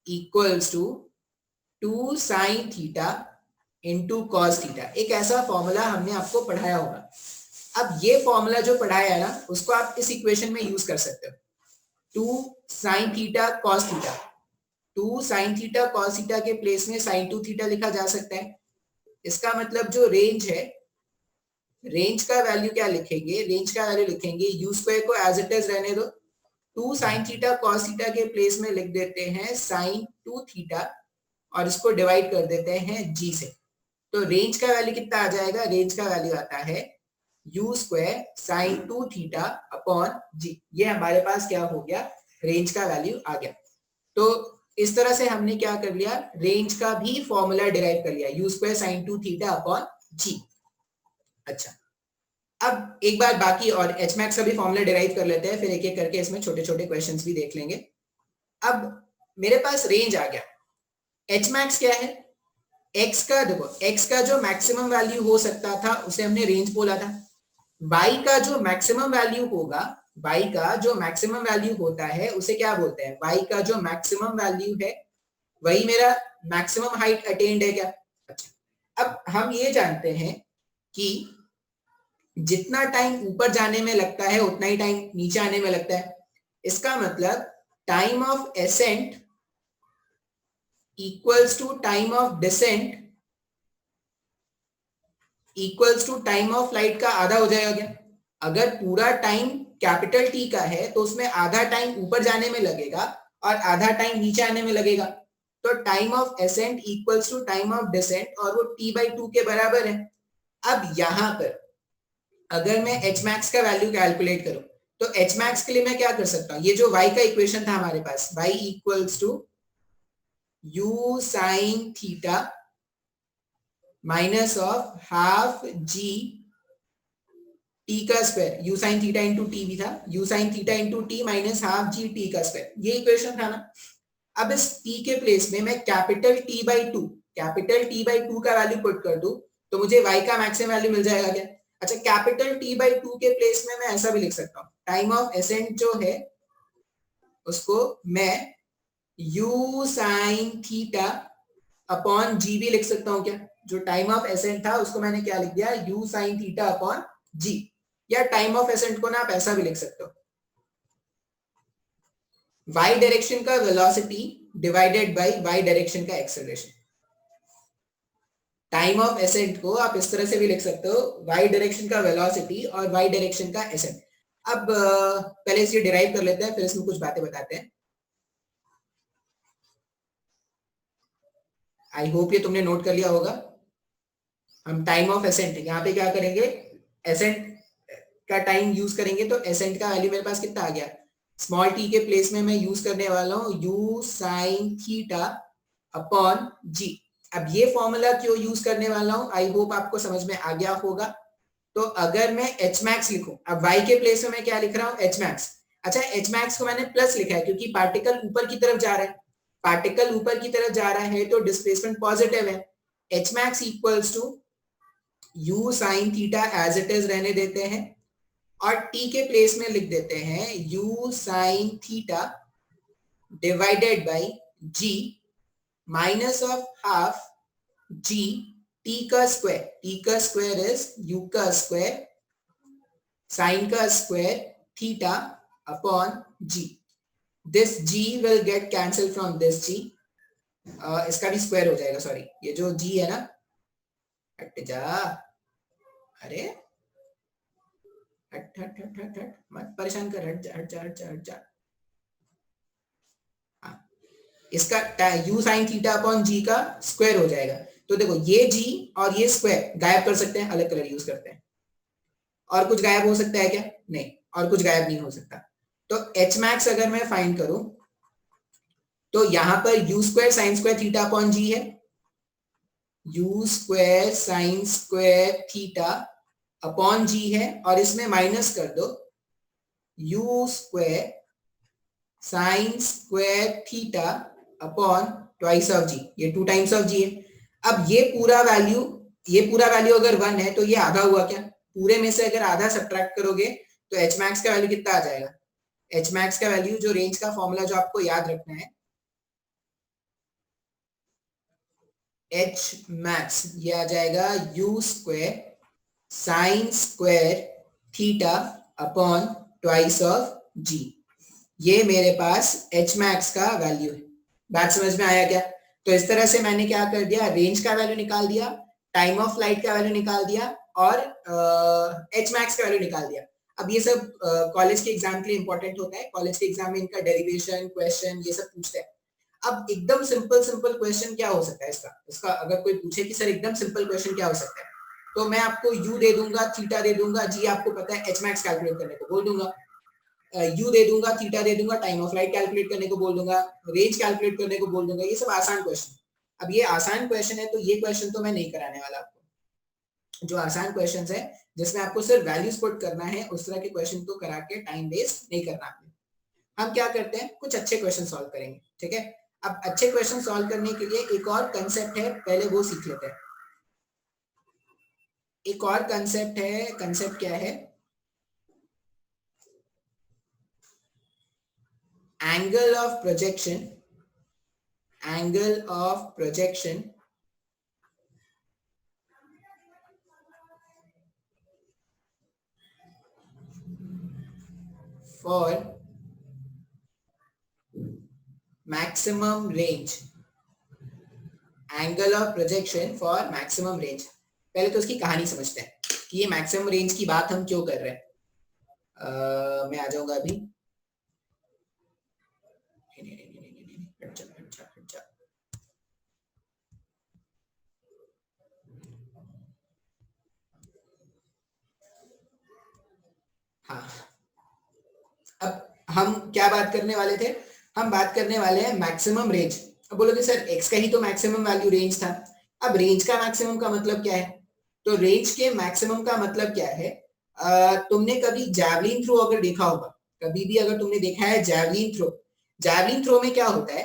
[SPEAKER 1] equals to 2 sin theta into cos theta. एक ऐसा फॉर्मूला हमने आपको पढ़ाया होगा। अब ये फॉर्मूला जो पढ़ाया है ना उसको आप इस इक्वेशन में यूज कर सकते हो, 2 sin theta cos theta. 2 sin theta cos theta के प्लेस में sin 2 थीटा लिखा जा सकता है। इसका मतलब जो रेंज है रेंज का वैल्यू क्या लिखेंगे, रेंज का वैल्यू लिखेंगे यू स्क्वायर को एज इट इज रहने दो, 2 साइन थीटा कॉस थीटा के प्लेस में लिख देते हैं साइन 2 थीटा और इसको डिवाइड कर देते हैं जी से। तो रेंज का वैल्यू कितना आ जाएगा, रेंज का वैल्यू आता है u square sine 2 theta upon g. ये हमारे पास क्या हो गया, रेंज का वैल्यू आ गया। तो इस तरह से हमने क्या कर लिया, रेंज का भी फॉर्मूला डिराइव कर लिया, u square sine 2 theta upon g. अच्छा, अब एक बार बाकी और एच मैक्स का भी फॉर्मूला डिराइव कर लेते हैं, फिर एक एक करके इसमें छोटे छोटे क्वेश्चंस भी देख लेंगे। अब मेरे पास रेंज आ गया, एच मैक्स क्या है, एक्स का, देखो एक्स का जो मैक्सिमम वैल्यू हो सकता था उसे हमने रेंज बोला था, वाई का जो मैक्सिमम वैल्यू होगा, वाई का जो मैक्सिमम वैल्यू होता है उसे क्या बोलते हैं, वाई का जो मैक्सिमम वैल्यू है वही मेरा मैक्सिमम हाइट अटेन्ड है क्या। अच्छा, अब हम ये जानते हैं कि जितना टाइम ऊपर जाने में लगता है उतना ही टाइम नीचे आने में लगता है। इसका मतलब time of ascent equals to time of descent equals to time of flight का आधा हो जाएगा क्या। अगर पूरा टाइम कैपिटल टी का है तो उसमें आधा टाइम ऊपर जाने में लगेगा और आधा टाइम नीचे आने में लगेगा। तो time of ascent equals to time of descent और वो t/2 के बराबर है। अब यहां पर अगर मैं एच मैक्स का वैल्यू कैलकुलेट करूं तो एच मैक्स के लिए मैं क्या कर सकता हूं, ये जो y का इक्वेशन था हमारे पास, y equals to u sine theta minus of half ji t का square, u sine theta into t भी था, u sine theta into T minus half जी टी का स्क्वायर, ये इक्वेशन था ना। अब इस टी के प्लेस में मैं कैपिटल t/2 का वैल्यू पुट कर दूं तो मुझे y का मैक्सिमम वैल्यू मिल जाएगा क्या। अच्छा, कैपिटल t/2 के प्लेस में मैं ऐसा भी लिख सकता हूँ, टाइम ऑफ एसेंट जो है उसको मैं u साइन थीटा अपॉन जी भी लिख सकता हूँ क्या। जो टाइम ऑफ एसेंट था उसको मैंने क्या लिख दिया, u साइन थीटा अपॉन जी, या टाइम ऑफ एसेंट को ना आप ऐसा भी लिख सकते हो, y डायरेक्शन का velocity divided by y direction का एक्सेलरेशन। टाइम ऑफ एसेंट को आप इस तरह से भी लिख सकते हो, y डायरेक्शन का वेलोसिटी और y डायरेक्शन का एसेंट। अब पहले इसे डिराइव कर लेते हैं, फिर इसमें कुछ बातें बताते हैं। आई होप ये तुमने नोट कर लिया होगा। हम टाइम ऑफ एसेंट यहाँ पे क्या करेंगे, एसेंट का टाइम यूज करेंगे तो एसेंट का वैल्यू मेरे पास कितना आ गया, स्मॉल टी के प्लेस में मैं यूज करने वाला हूँ u साइन थीटा अपॉन जी। अब ये फॉर्मूला क्यों यूज करने वाला हूँ, आई होप आपको समझ में आ गया होगा। तो अगर मैं एच मैक्स लिखूं, अब y के प्लेस में मैं क्या लिख रहा हूँ, एच मैक्स। अच्छा, एच मैक्स को मैंने प्लस लिखा है क्योंकि पार्टिकल ऊपर की तरफ जा रहा है, पार्टिकल ऊपर की तरफ जा रहा है तो डिस्प्लेसमेंट पॉजिटिव है। H max equals to u sine theta as it is रहने देते हैं और t के प्लेस में लिख देते हैं u sine theta divided by g minus of half g t का स्क्वायर इज u का स्क्वायर साइन का square theta upon g। This g will get cancel from this g, इसका भी स्क्वायर हो जाएगा, सॉरी ये जो g है ना, हट जा, अरे हट हट हट हट हट मत परेशान कर, हट जा हट जा हट जा हट जा। इसका u साइन थीटा अपॉन जी का स्क्वायर हो जाएगा। तो देखो ये g और ये स्क्वायर गायब कर सकते हैं, अलग कलर यूज करते हैं। और कुछ गायब हो सकता है क्या, नहीं, और कुछ गायब नहीं हो सकता। तो h मैक्स अगर मैं फाइंड करूं तो यहां पर u square sine square theta upon g है, u square sine square theta upon g है, और इसमें माइनस कर दो u square sine square theta upon twice of g, ये 2 टाइम्स ऑफ जी है। अब ये पूरा वैल्यू अगर 1 है तो ये आधा हुआ क्या, पूरे में से अगर आधा सब्ट्रैक्ट करोगे तो एच मैक्स का वैल्यू कितना आ जाएगा। एच मैक्स का वैल्यू, जो रेंज का फॉर्मूला जो आपको याद रखना है, एच मैक्स ये आ जाएगा u square sine square theta upon twice of g. ये मेरे पास एच मैक्स का वैल्यू है। बात समझ में आया क्या। तो इस तरह से मैंने क्या कर दिया, रेंज का वैल्यू निकाल दिया, टाइम ऑफ फ्लाइट का वैल्यू निकाल दिया और एच मैक्स का वैल्यू निकाल दिया। अब ये सब कॉलेज के एग्जाम के लिए इंपॉर्टेंट होता है, कॉलेज के एग्जाम में इनका डेरिवेशन क्वेश्चन ये सब पूछते हैं। अब एकदम सिंपल सिंपल क्वेश्चन क्या हो सकता है इसका अगर कोई पूछे कि सर एकदम सिंपल क्वेश्चन क्या हो सकता है, तो मैं आपको यू दे दूंगा, थीटा दे दूंगा, जी आपको पता है एच मैक्स कैलकुलेट करने को बोल दूंगा, यू दे दूंगा, थीटा दे दूंगा, टाइम ऑफ फ्लाइट कैलकुलेट करने को बोल दूंगा, रेंज कैलकुलेट करने को बोल दूंगा। ये सब आसान क्वेश्चन। अब ये आसान क्वेश्चन है तो ये क्वेश्चन तो मैं नहीं कराने वाला आपको। जो आसान क्वेश्चंस है जिसमें आपको सिर्फ वैल्यूज पुट करना है, उस तरह के क्वेश्चन तो करा के टाइम वेस्ट नहीं करना आपने। हम क्या करते हैं, कुछ अच्छे क्वेश्चन सॉल्व करेंगे, ठीक है। अब अच्छे क्वेश्चन सॉल्व करने के लिए एक और कंसेप्ट है, पहले वो सीख लेते हैं। एक और कंसेप्ट है, कंसेप्ट क्या है, angle of projection, angle of projection for maximum range, angle of projection for maximum range. पहले तो उसकी कहानी समझते हैं कि ये मैक्सिमम रेंज की बात हम क्यों कर रहे हैं। मैं आ जाऊंगा अभी, हाँ। अब हम क्या बात करने वाले थे, हम बात करने वाले हैं मैक्सिमम रेंज। अब बोलोगे सर एक्स का ही तो मैक्सिमम वैल्यू रेंज था। अब रेंज का मैक्सिमम का मतलब क्या है, तो रेंज के मैक्सिमम का मतलब क्या है, तुमने कभी जैवलिन थ्रो अगर देखा होगा, कभी भी अगर तुमने देखा है जैवलिन थ्रो, जैवलिन थ्रो में क्या होता है,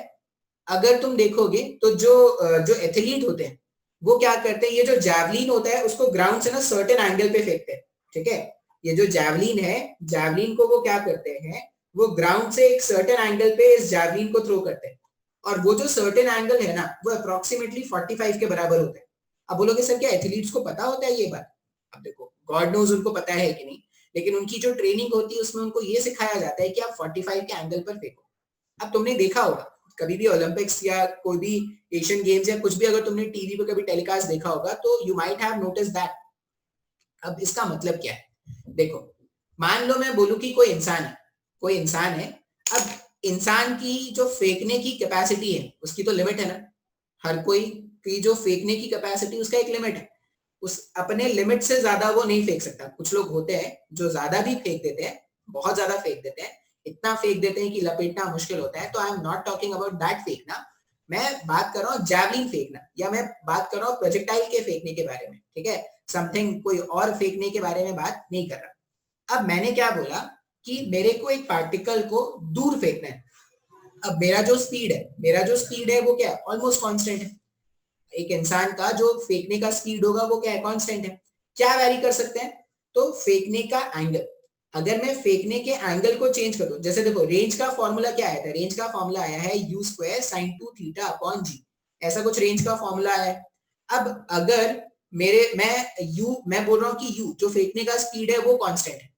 [SPEAKER 1] अगर तुम देखोगे तो जो एथलीट होते हैं वो क्या करते हैं, ये जो जैवलिन होता है उसको ग्राउंड से ना सर्टेन एंगल पे फेंकते हैं, ठीक है। ये जो जैवलिन है, जैवलिन को वो क्या करते हैं, वो ग्राउंड से एक सर्टेन एंगल पे इस जैवलिन को थ्रो करते हैं, और वो जो सर्टेन एंगल है ना वो अप्रोक्सीमेटली 45 के बराबर होता है। अब बोलोगे सर क्या एथलीट्स को पता होता है ये बात, अब देखो गॉड नोज उनको पता है कि नहीं, लेकिन उनकी जो ट्रेनिंग होती है उसमें उनको ये सिखाया जाता है कि आप 45 के एंगल पर फेंको। अब तुमने देखा होगा कभी भी ओलंपिक्स या कोई भी एशियन गेम्स या कुछ भी अगर तुमने टीवी पे कभी टेलीकास्ट देखा होगा तो you might have notice that. अब इसका मतलब क्या है, देखो मान लो मैं बोलूं कि कोई इंसान है, कोई इंसान है, अब इंसान की जो फेंकने की कैपेसिटी है उसकी तो लिमिट है ना, हर कोई की जो फेंकने की कैपेसिटी उसका एक लिमिट है, उस अपने लिमिट से ज्यादा वो नहीं फेंक सकता। कुछ लोग होते हैं जो ज्यादा भी फेंक देते हैं, बहुत ज्यादा फेंक देते हैं, इतना फेंक देते हैं कि लपेटना मुश्किल होता है। तो I am not talking about that फेंकना, मैं बात कर रहा हूँ जैवलिन फेंकना, या मैं बात कर रहा हूँ प्रोजेक्टाइल के फेंकने के बारे में, ठीक है। समथिंग कोई और फेंकने के बारे में बात नहीं कर रहा। अब मैंने क्या बोला कि मेरे को एक पार्टिकल को दूर फेंकना है। अब मेरा जो स्पीड है, मेरा जो स्पीड है वो क्या है, ऑलमोस्ट कांस्टेंट है। एक इंसान का जो फेंकने का स्पीड होगा वो क्या है, कांस्टेंट है। क्या वैरी कर सकते हैं, तो फेंकने का एंगल, अगर मैं फेंकने के एंगल को चेंज कर दूं, जैसे देखो रेंज का फॉर्मूला क्या आया था, रेंज का फॉर्मूला आया है u square sine 2 theta upon g, ऐसा कुछ रेंज का फॉर्मूला आया है। अब अगर मैं बोल रहा हूं कि यू जो फेंकने का स्पीड है वो कांस्टेंट है,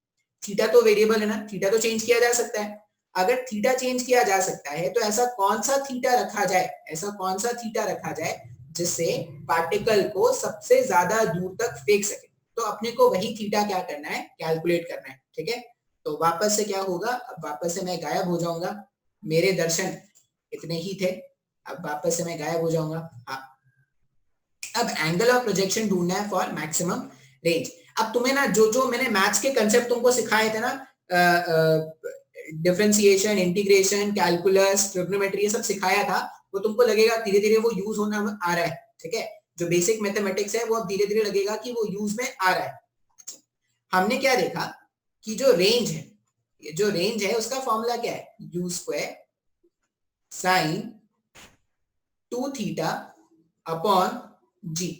[SPEAKER 1] थीटा तो वेरिएबल है ना, थीटा तो चेंज किया जा सकता है। अगर थीटा चेंज किया जा सकता है तो ऐसा कौन सा थीटा रखा जाए, ऐसा कौन सा थीटा रखा जाए जिससे पार्टिकल को सबसे ज्यादा दूर तक फेंक सके। तो अपने को वही थीटा क्या करना है, कैलकुलेट करना है, ठीक है। तो वापस से क्या होगा, अब वापस से मैं गायब हो जाऊंगा, मेरे दर्शन इतने ही थे, अब वापस से मैं गायब हो जाऊंगा। हाँ, अब एंगल ऑफ प्रोजेक्शन ढूंढना है फॉर मैक्सिमम रेंज। अब तुम्हें ना जो जो मैंने मैथ्स के कंसेप्ट तुमको सिखाए थे ना, डिफरेंशिएशन, इंटीग्रेशन, कैलकुलस, ट्रिग्नोमेट्री, ये सब सिखाया था, वो तुमको लगेगा धीरे धीरे वो यूज होना आ रहा है, ठीक है। जो बेसिक मैथमेटिक्स है वो अब धीरे धीरे लगेगा कि वो यूज में आ रहा है। हमने क्या देखा कि जो रेंज है, ये जो रेंज है उसका फॉर्मूला क्या है, u square sine 2 theta upon g.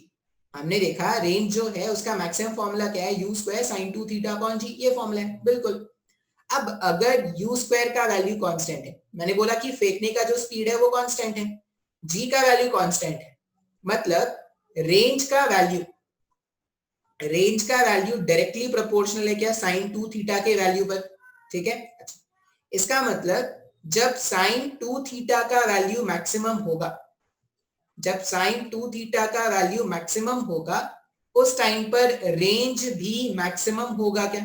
[SPEAKER 1] हमने देखा रेंज जो है उसका मैक्सिमम फॉर्मूला क्या है, u square sine 2 theta upon g, ये फॉर्मूला है बिल्कुल। अब अगर u स्क्वायर का वैल्यू कांस्टेंट है, मैंने बोला कि फेंकने का जो स्पीड है वो कांस्टेंट है, g का वैल्यू कांस्टेंट है, मतलब रेंज का वैल्यू, रेंज का वैल्यू डायरेक्टली प्रोपोर्शनल है क्या, साइन 2 थीटा के वैल्यू पर, ठीक है। इसका मतलब जब साइन 2 थीटा का वैल्यू मैक्सिमम होगा, जब साइन 2 थीटा का वैल्यू मैक्सिमम होगा उस टाइम पर रेंज भी मैक्सिमम होगा क्या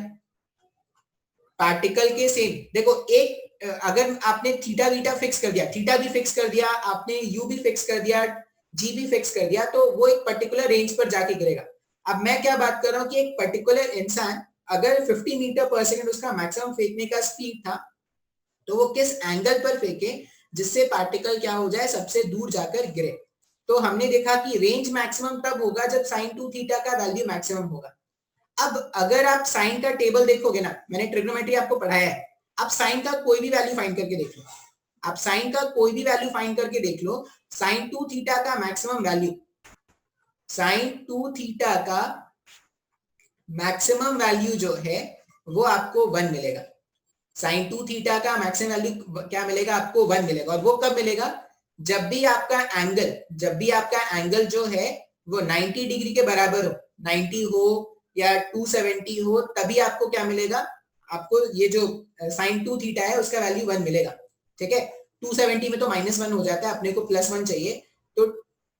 [SPEAKER 1] पार्टिकल के? सेम देखो, एक अगर आपने थीटा वीटा फिक्स कर दिया, थीटा भी फिक्स कर दिया आपने, यू भी फिक्स कर दिया, जी भी फिक्स कर दिया, तो वो एक पर्टिकुलर रेंज पर जाके गिरेगा। अब मैं क्या बात कर रहा हूं कि एक पर्टिकुलर इंसान अगर 50 मीटर पर सेकंड उसका मैक्सिमम फेंकने का स्पीड था, तो वो किस एंगल पर फेंके जिससे पार्टिकल क्या हो जाए, सबसे दूर जाकर गिरे। तो हमने देखा कि रेंज मैक्सिमम तब होगा जब साइन 2 थीटा का वैल्यू मैक्सिमम होगा। अब अगर आप साइन का टेबल देखोगे ना, मैंने ट्रिग्नोमेट्री आपको पढ़ाया है, आप साइन का कोई भी वैल्यू फाइंड करके देख लो, आप साइन का कोई भी वैल्यू फाइंड करके देख लो, साइन 2 थीटा का मैक्सिमम वैल्यू, साइन 2 थीटा का मैक्सिमम वैल्यू जो है वो आपको 1 मिलेगा। साइन 2 थीटा का मैक्सिमम वैल्यू क्या मिलेगा आपको? 1 मिलेगा। और वो कब मिलेगा? जब भी आपका एंगल, जब भी आपका एंगल जो है वो 90 डिग्री के बराबर हो, 90 हो या 270 हो, तभी आपको क्या मिलेगा? आपको ये जो साइन 2 थीटा है उसका वैल्यू 1 मिलेगा। ठीक है, 270 में तो -1 हो जाता है, अपने को +1 चाहिए। तो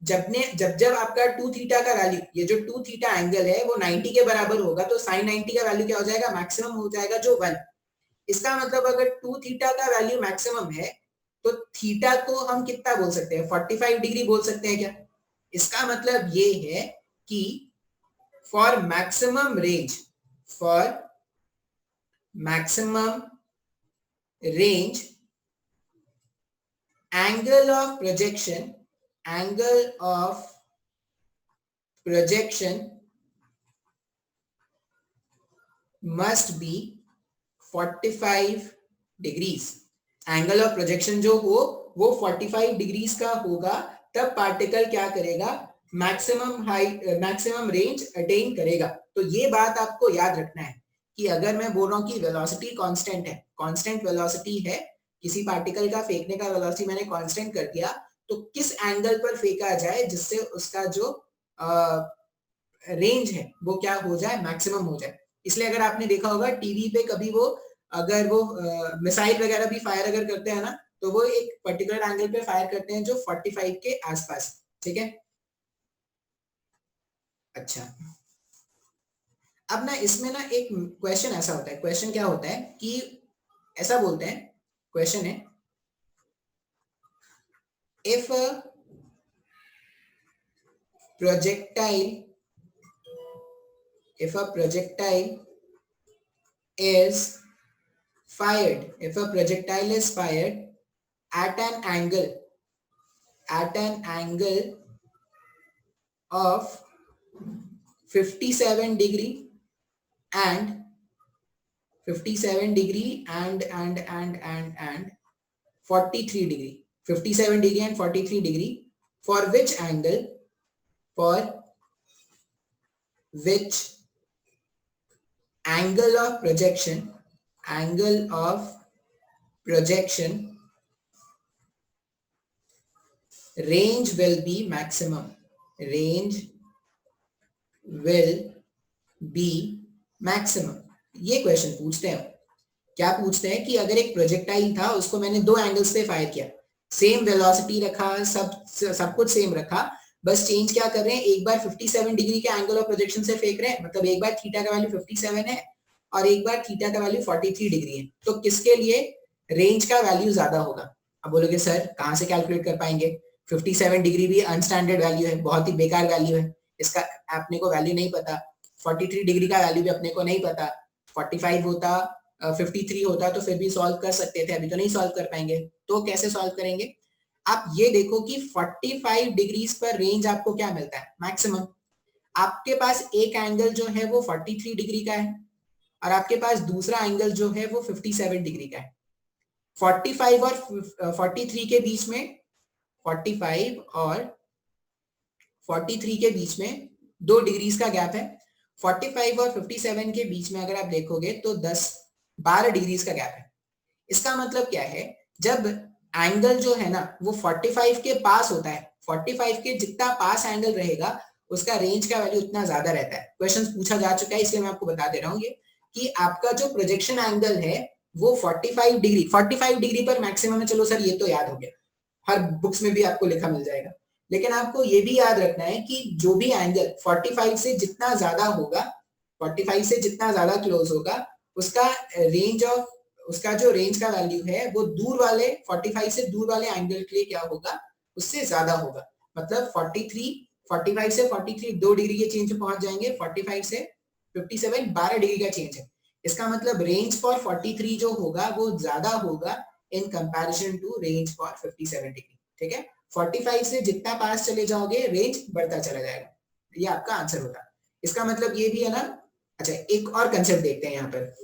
[SPEAKER 1] जब जब आपका 2 थीटा का वैल्यू, ये जो 2 थीटा एंगल है वो 90 के बराबर होगा, तो साइन 90 का वैल्यू क्या हो जाएगा? मैक्सिमम हो जाएगा, जो 1। इसका मतलब अगर 2 थीटा का वैल्यू मैक्सिमम है, तो थीटा को हम कितना बोल सकते हैं? 45 डिग्री बोल सकते हैं क्या? इसका मतलब ये है कि for maximum range, for maximum range, angle of projection, angle of projection must be 45 degrees. Angle of projection जो हो वो 45 डिग्रीज का होगा, तब पार्टिकल क्या करेगा? Maximum height, maximum range attain करेगा। तो ये बात आपको याद रखना है कि अगर मैं बोल रहा हूं कि वेलोसिटी कांस्टेंट है, कांस्टेंट वेलोसिटी है, किसी पार्टिकल का फेंकने का वेलोसिटी मैंने कांस्टेंट कर दिया, तो किस एंगल पर फेंका जाए जिससे उसका जो रेंज है वो क्या हो जाए? मैक्सिमम हो जाए। इसलिए अगर आपने देखा होगा टीवी पे कभी वो, अगर वो मिसाइल वगैरह भी फायर अगर करते हैं ना, तो वो एक पर्टिकुलर एंगल पे फायर करते हैं जो 45 के आसपास। ठीक है, अच्छा। अब ना इसमें ना एक क्वेश्चन ऐसा होता है, क्वेश्चन क्या होता है कि ऐसा बोलते हैं, क्वेश्चन है, if a projectile, if a projectile is fired, if a projectile is fired at an angle, at an angle of 57 degree and 57 degree and 43 degree, 57 degree and 43 degree, for which angle, for which angle of projection, angle of projection range will be maximum, range will be maximum। ये question पूछते हैं। क्या पूछते हैं कि अगर एक projectile था, उसको मैंने दो एंगल्स पे फायर किया, सेम वेलोसिटी रखा, सब कुछ सेम रखा, बस चेंज क्या कर रहे हैं? एक बार 57 डिग्री के एंगल ऑफ प्रोजेक्शन से फेंक रहे हैं, मतलब एक बार थीटा का वैल्यू 57 है और एक बार थीटा का वैल्यू 43 डिग्री है, तो किसके लिए रेंज का वैल्यू ज्यादा होगा? अब बोलोगे सर कहां से कैलकुलेट कर पाएंगे? 57 डिग्री भी अनस्टैंडर्ड वैल्यू है, बहुत ही बेकार वैल्यू है, इसका अपने को वैल्यू नहीं पता। 43 डिग्री का वैल्यू भी अपने को नहीं पता। 45 होता, 53 होता तो फिर भी सॉल्व कर सकते थे, अभी तो नहीं सॉल्व कर पाएंगे। तो कैसे सॉल्व करेंगे? आप ये देखो कि 45 डिग्रीज पर रेंज आपको क्या मिलता है? मैक्सिमम। आपके पास एक एंगल जो है वो 43 डिग्री का है और आपके पास दूसरा एंगल जो है वो 57 डिग्री का है। 45 और 43 के बीच में, 45 और 43 के बीच में 2 डिग्रीज का गैप है। 45 और 57 के बीच में अगर आप देखोगे तो 12 डिग्रीज का गैप है। इसका मतलब क्या है? जब एंगल जो है ना वो 45 के पास होता है, 45 के जितना पास एंगल रहेगा उसका रेंज का वैल्यू उतना ज्यादा रहता है। क्वेश्चन पूछा जा चुका है, इसलिए मैं आपको बता दे रहा हूँ ये कि आपका जो प्रोजेक्शन एंगल है वो 45 डिग्री, 45 डिग्री पर मैक्सिमम है। चलो सर ये तो याद हो गया, हर बुक्स में भी आपको लिखा मिल जाएगा। लेकिन आपको ये भी याद रखना है कि जो भी एंगल 45 से जितना ज्यादा होगा, 45 से जितना ज्यादा क्लोज होगा, उसका रेंज ऑफ, उसका जो रेंज का वैल्यू है वो दूर वाले 45 से दूर वाले एंगल के लिए क्या होगा, उससे ज्यादा होगा। मतलब 43, 45 से 43 2 डिग्री के चेंज पे पहुंच जाएंगे, 45 से 57 12 डिग्री का चेंज है। इसका मतलब रेंज फॉर 43 जो होगा वो ज्यादा होगा in comparison to range for 57 degree. ठीक है, 45 से जितना पास चले जाओगे रेंज बढ़ता चला जाएगा, ये आपका आंसर होगा। इसका मतलब ये भी है ना। अच्छा, एक और कंसेप्ट देखते हैं, यहाँ पर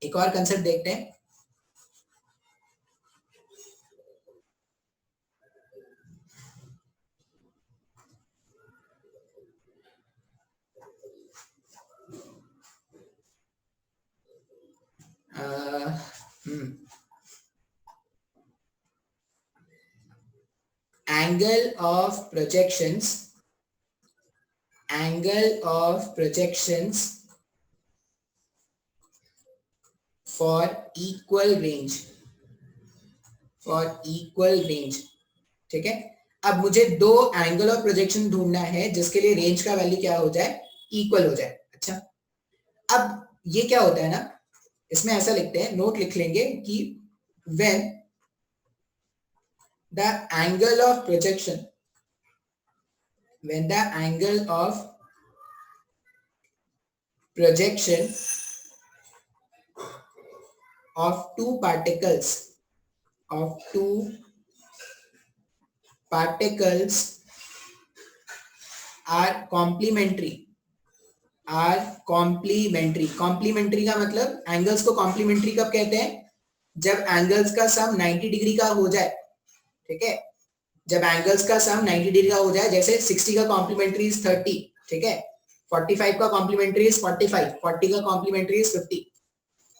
[SPEAKER 1] एक और कंसेप्ट देखते हैं। Angle of projections, angle of projections for equal range, for equal range। ठीक है, अब मुझे दो एंगल ऑफ प्रोजेक्शन ढूंढना है जिसके लिए रेंज का वैल्यू क्या हो जाए, इक्वल हो जाए। अच्छा, अब ये क्या होता है ना, इसमें ऐसा लिखते हैं, नोट लिख लेंगे कि when the angle of projection, when the angle of projection of two particles, of two particles are complementary, are complementary। complementary का मतलब एंगल्स को complementary कब कहते हैं, जब एंगल्स का सम 90 डिग्री का हो जाए। ठीक है, जब एंगल्स का सम 90 डिग्री का हो जाए, जैसे 60 का कॉम्प्लीमेंट्री इज 30, ठीक है, 45 का कॉम्प्लीमेंट्री इज 45, 40 का कॉम्प्लीमेंट्री इज 50।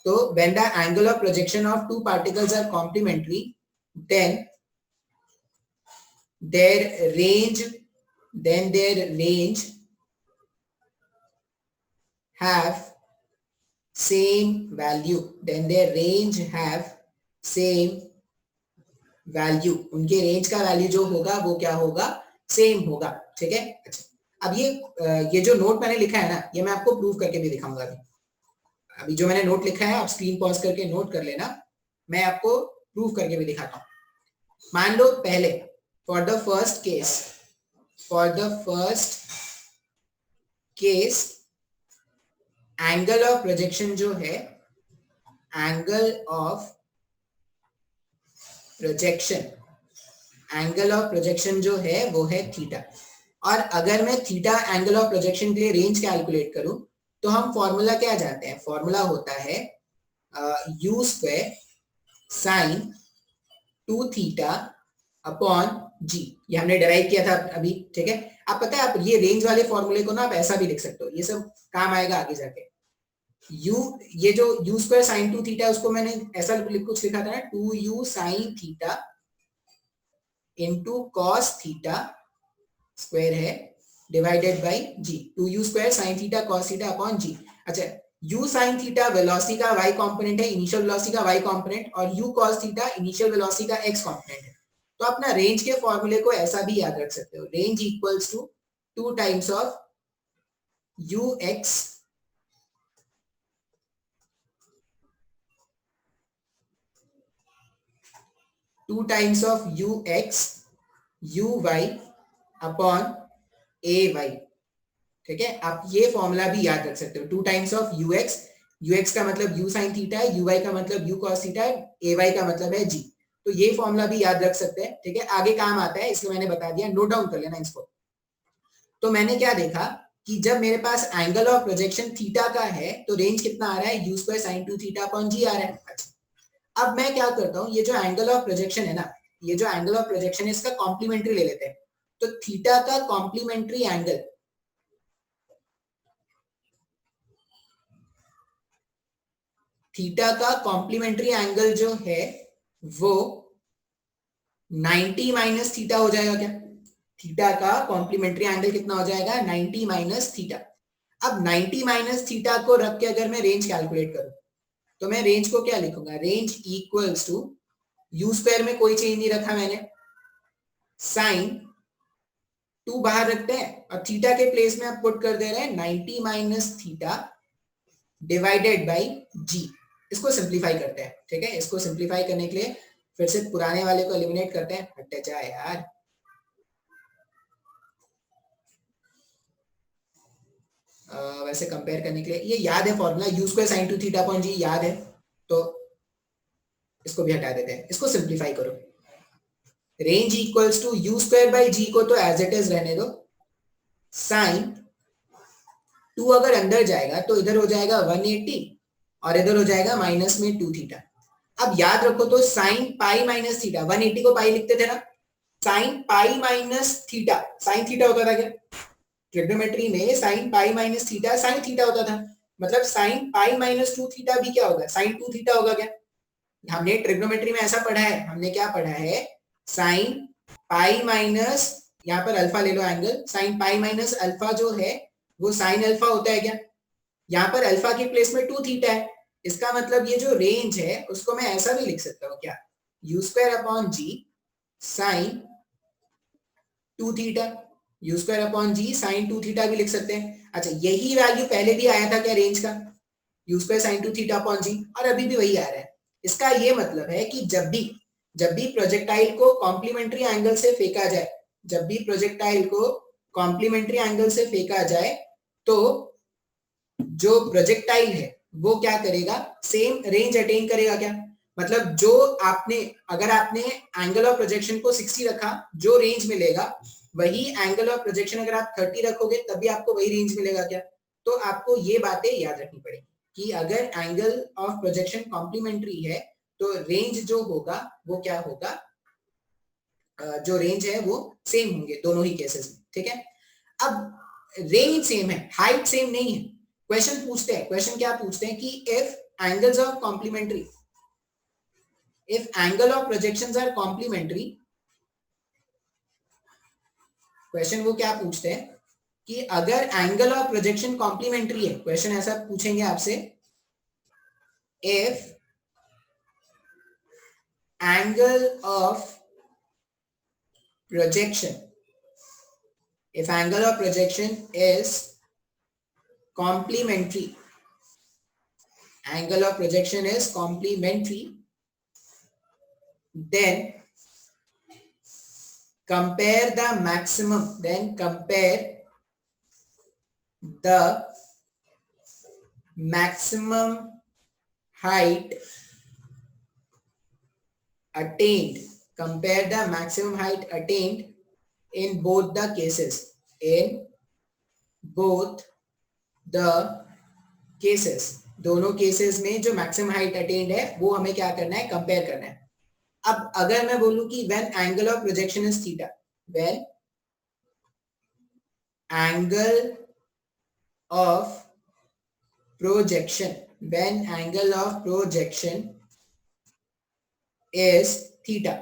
[SPEAKER 1] तो when the angle of projection of two particles are complementary, then their range, then their range have same value, then their range have same value, उनके range का value जो होगा वो क्या होगा, same होगा। ठीक है, अच्छा, अब ये जो नोट मैंने लिखा है ना, ये मैं आपको प्रूव करके भी दिखाऊंगा। अभी जो मैंने नोट लिखा है आप स्क्रीन पॉज करके नोट कर लेना, मैं आपको प्रूव करके भी दिखाता हूं। मान लो पहले, for the first case, for the first case angle of projection जो है, angle of projection, angle of projection जो है वो है थीटा। और अगर मैं थीटा एंगल ऑफ प्रोजेक्शन के लिए रेंज कैलकुलेट करूं, तो हम फॉर्मूला क्या जानते हैं, फॉर्मूला होता है u square sine 2 theta upon g, ये हमने डिराइव किया था अभी। ठीक है, आप पता है आप ये रेंज वाले फॉर्मूले को ना आप ऐसा भी लिख सकते हो, ये सब काम आएगा आगे जाके। u, ये जो u स्क्वायर साइन 2 थीटा, उसको मैंने ऐसा कुछ लिखा था ना, 2u sine theta into cos theta square है divided by g, 2u square sine theta cos theta upon g. अच्छा, u साइन थीटा वेलोसिटी का y कंपोनेंट है, इनिशियल वेलोसिटी का y कंपोनेंट, और u cos theta initial velocity का x component है। तो अपना रेंज के फॉर्मूले को ऐसा भी याद रख सकते हो, range equals to 2 times of ux to times of ux uy upon ay। ठीक है, आप ये फॉर्मूला भी याद रख सकते हो, 2 टाइम्स ऑफ ux का मतलब u साइन थीटा है, uy का मतलब u cos थीटा है, ay का मतलब है g। तो ये फॉर्मूला भी याद रख सकते हैं। ठीक है, आगे काम आता है इसलिए मैंने बता दिया, नोट डाउन कर लेना इसको। तो मैंने क्या देखा कि जब मेरे पास एंगल ऑफ प्रोजेक्शन थीटा का है, तो रेंज कितना आ रहा है, u square sine 2 theta upon g आ रहा है। अच्छा, अब मैं क्या करता हूँ, ये जो एंगल ऑफ प्रोजेक्शन है ना, ये जो एंगल ऑफ प्रोजेक्शन है इसका कॉम्प्लीमेंट्री ले लेते हैं। तो थीटा का कॉम्प्लीमेंट्री एंगल, थीटा का कॉम्प्लीमेंट्री एंगल जो है वो 90 माइनस थीटा हो जाएगा क्या, थीटा का कॉम्प्लीमेंट्री एंगल कितना हो जाएगा, 90 माइनस थीटा। अब 90 माइनस थीटा को रख के अगर मैं रेंज कैलकुलेट करूं, तो मैं रेंज को क्या लिखूंगा, range equals to, you square में कोई चेंज नहीं रखा मैंने, साइन 2 बाहर रखते हैं और थीटा के प्लेस में आप पुट कर दे रहे हैं 90 माइनस थीटा डिवाइडेड बाई जी। इसको सिंप्लीफाई करते हैं, ठीक है। इसको सिंप्लीफाई करने के लिए फिर से पुराने वाले को एलिमिनेट करते हैं। हट जा यार, वैसे कंपेयर करने के लिए ये याद है formula, u square sine two theta upon g याद है, तो इसको भी हटा देते हैं। इसको सिंप्लीफाई करो, range equals to you square by g को तो एज इट इज रहने दो, साइन 2 अगर अंदर जाएगा तो इधर हो जाएगा 180 और इधर हो जाएगा माइनस में 2 थीटा। अब याद रखो तो साइन पाई माइनस थीटा, 180 को पाई लिखते थे ना, sign pi minus theta sine theta होता था क्या? ट्रिग्नोमेट्री में sign pi minus theta sine theta होता था, मतलब साइन पाई माइनस 2 थीटा भी क्या होगा? साइन 2 थीटा होगा क्या? हमने ट्रिग्नोमेट्री में ऐसा पढ़ा है, हमने क्या पढ़ा है, साइन पाई माइनस, यहाँ पर अल्फा ले लो angle, sine pi minus alpha जो है वो साइन अल्फा होता है क्या? यहाँ पर अल्फा की प्लेस में 2 थीटा है, इसका मतलब ये जो रेंज है उसको मैं ऐसा भी लिख सकता हूँ क्या, U square upon G sine 2 theta, U square upon G sine 2 theta भी लिख सकते हैं। अच्छा, यही वैल्यू पहले भी आया था क्या रेंज का, u square sine 2 theta upon g, और अभी भी वही आ रहा है। इसका ये मतलब है कि जब भी प्रोजेक्टाइल को कॉम्प्लीमेंट्री एंगल से फेंका जाए, जब भी प्रोजेक्टाइल को कॉम्प्लीमेंट्री एंगल से फेंका जाए तो जो प्रोजेक्टाइल है वो क्या करेगा, सेम रेंज अटेन करेगा क्या? मतलब जो आपने, अगर आपने एंगल ऑफ प्रोजेक्शन को 60 रखा, जो रेंज मिलेगा वही एंगल ऑफ प्रोजेक्शन अगर आप 30 रखोगे तभी आपको वही रेंज मिलेगा क्या? तो आपको ये बातें याद रखनी पड़ेगी कि अगर एंगल ऑफ प्रोजेक्शन कॉम्प्लीमेंट्री है तो रेंज जो होगा वो क्या होगा, जो रेंज है वो सेम होंगे दोनों ही केसेस में, ठीक है। अब रेंज सेम है, हाइट सेम नहीं है। क्वेश्चन पूछते हैं, क्वेश्चन क्या पूछते हैं कि if angles of complementary, if angle of projections are complementary, question वो क्या पूछते हैं कि अगर एंगल ऑफ प्रोजेक्शन कॉम्प्लीमेंट्री है, क्वेश्चन ऐसा पूछेंगे आपसे, if angle of projection, if angle of projection is complementary, angle of projection is complementary, then compare the maximum, then compare the maximum height attained, compare the maximum height attained in both the cases, in both the cases, दोनों cases में जो maximum height attend है वो हमें क्या करना है, compare करना है। अब अगर मैं बोलूं कि when angle of projection is theta, when angle of projection, when angle of projection is theta,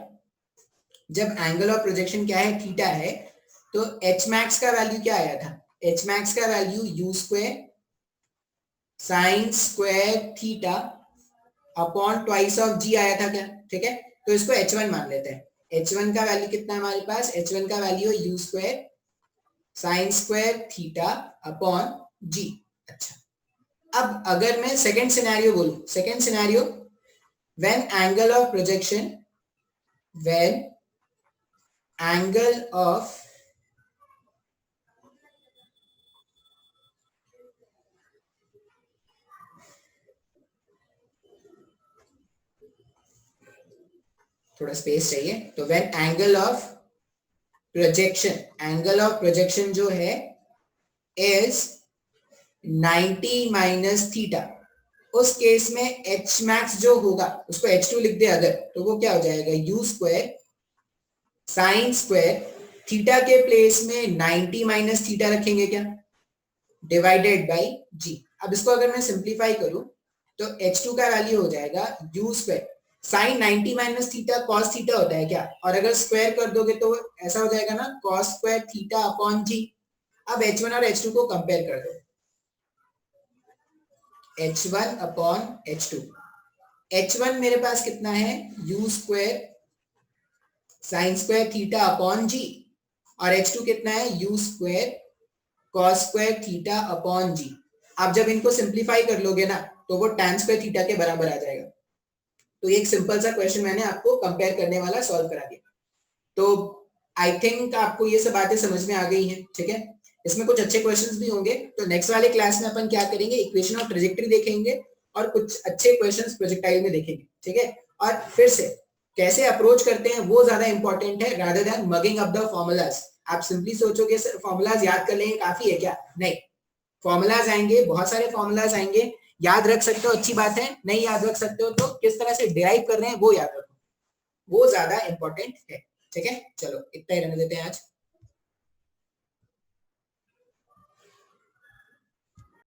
[SPEAKER 1] जब एंगल ऑफ प्रोजेक्शन क्या है, थीटा है, तो एच मैक्स का वैल्यू क्या आया था, एच मैक्स का value u square sine square theta upon twice of g आया था क्या, ठीक है। तो इसको h1 मान लेते हैं, h1 का वैल्यू कितना है हमारे पास, h1 का वैल्यू है u square sine square theta upon g. अच्छा, अब अगर मैं सेकेंड सिनेरियो बोलूं, second scenario, when angle of projection, when angle of थोड़ा स्पेस चाहिए, तो when angle of projection, angle of projection जो है इज 90 माइनस थीटा, उस केस में एच मैक्स जो होगा उसको h2 लिख दे अगर, तो वो क्या हो जाएगा, you square sine square theta के प्लेस में 90 माइनस थीटा रखेंगे क्या, डिवाइडेड बाई जी। अब इसको अगर मैं सिंप्लीफाई करूं तो h2 का वैल्यू हो जाएगा you square sign 90 minus theta cos theta होता है क्या, और अगर स्क्वायर कर दोगे तो ऐसा हो जाएगा ना, कॉस स्क्वायर थीटा अपॉन जी। अब h1 और h2 को कंपेयर कर दो, h1 अपॉन h2, h1 मेरे पास कितना है, u square sine square theta upon g, और x2 कितना है, u square cos square theta upon g. आप जब इनको सिंप्लीफाई कर लोगे ना तो वो tan स्क्वायर थीटा के बराबर आ जाएगा। तो एक सिंपल सा क्वेश्चन मैंने आपको कंपेयर करने वाला सॉल्व करा दिया। तो आई थिंक आपको ये सब बातें समझ में आ गई हैं, ठीक है। इसमें कुछ अच्छे क्वेश्चंस भी होंगे, तो नेक्स्ट वाले क्लास में अपन क्या करेंगे, इक्वेशन ऑफ ट्रेजेक्टरी देखेंगे और कुछ अच्छे क्वेश्चंस प्रोजेक्टाइल में देखेंगे, ठीक है। और फिर से कैसे अप्रोच करते हैं वो ज्यादा इंपॉर्टेंट है rather than mugging up the formulas. आप सिंपली सोचोगे सर फॉर्मूलाज याद कर लेंगे काफी है क्या, नहीं, फॉर्मूलाज आएंगे, बहुत सारे फॉर्मूलाज आएंगे, याद रख सकते हो अच्छी बात है, नहीं याद रख सकते हो तो किस तरह से डिराइव कर रहे हैं वो याद रखो, वो ज्यादा इंपॉर्टेंट है, ठीक है। चलो इतना ही रहने देते हैं आज।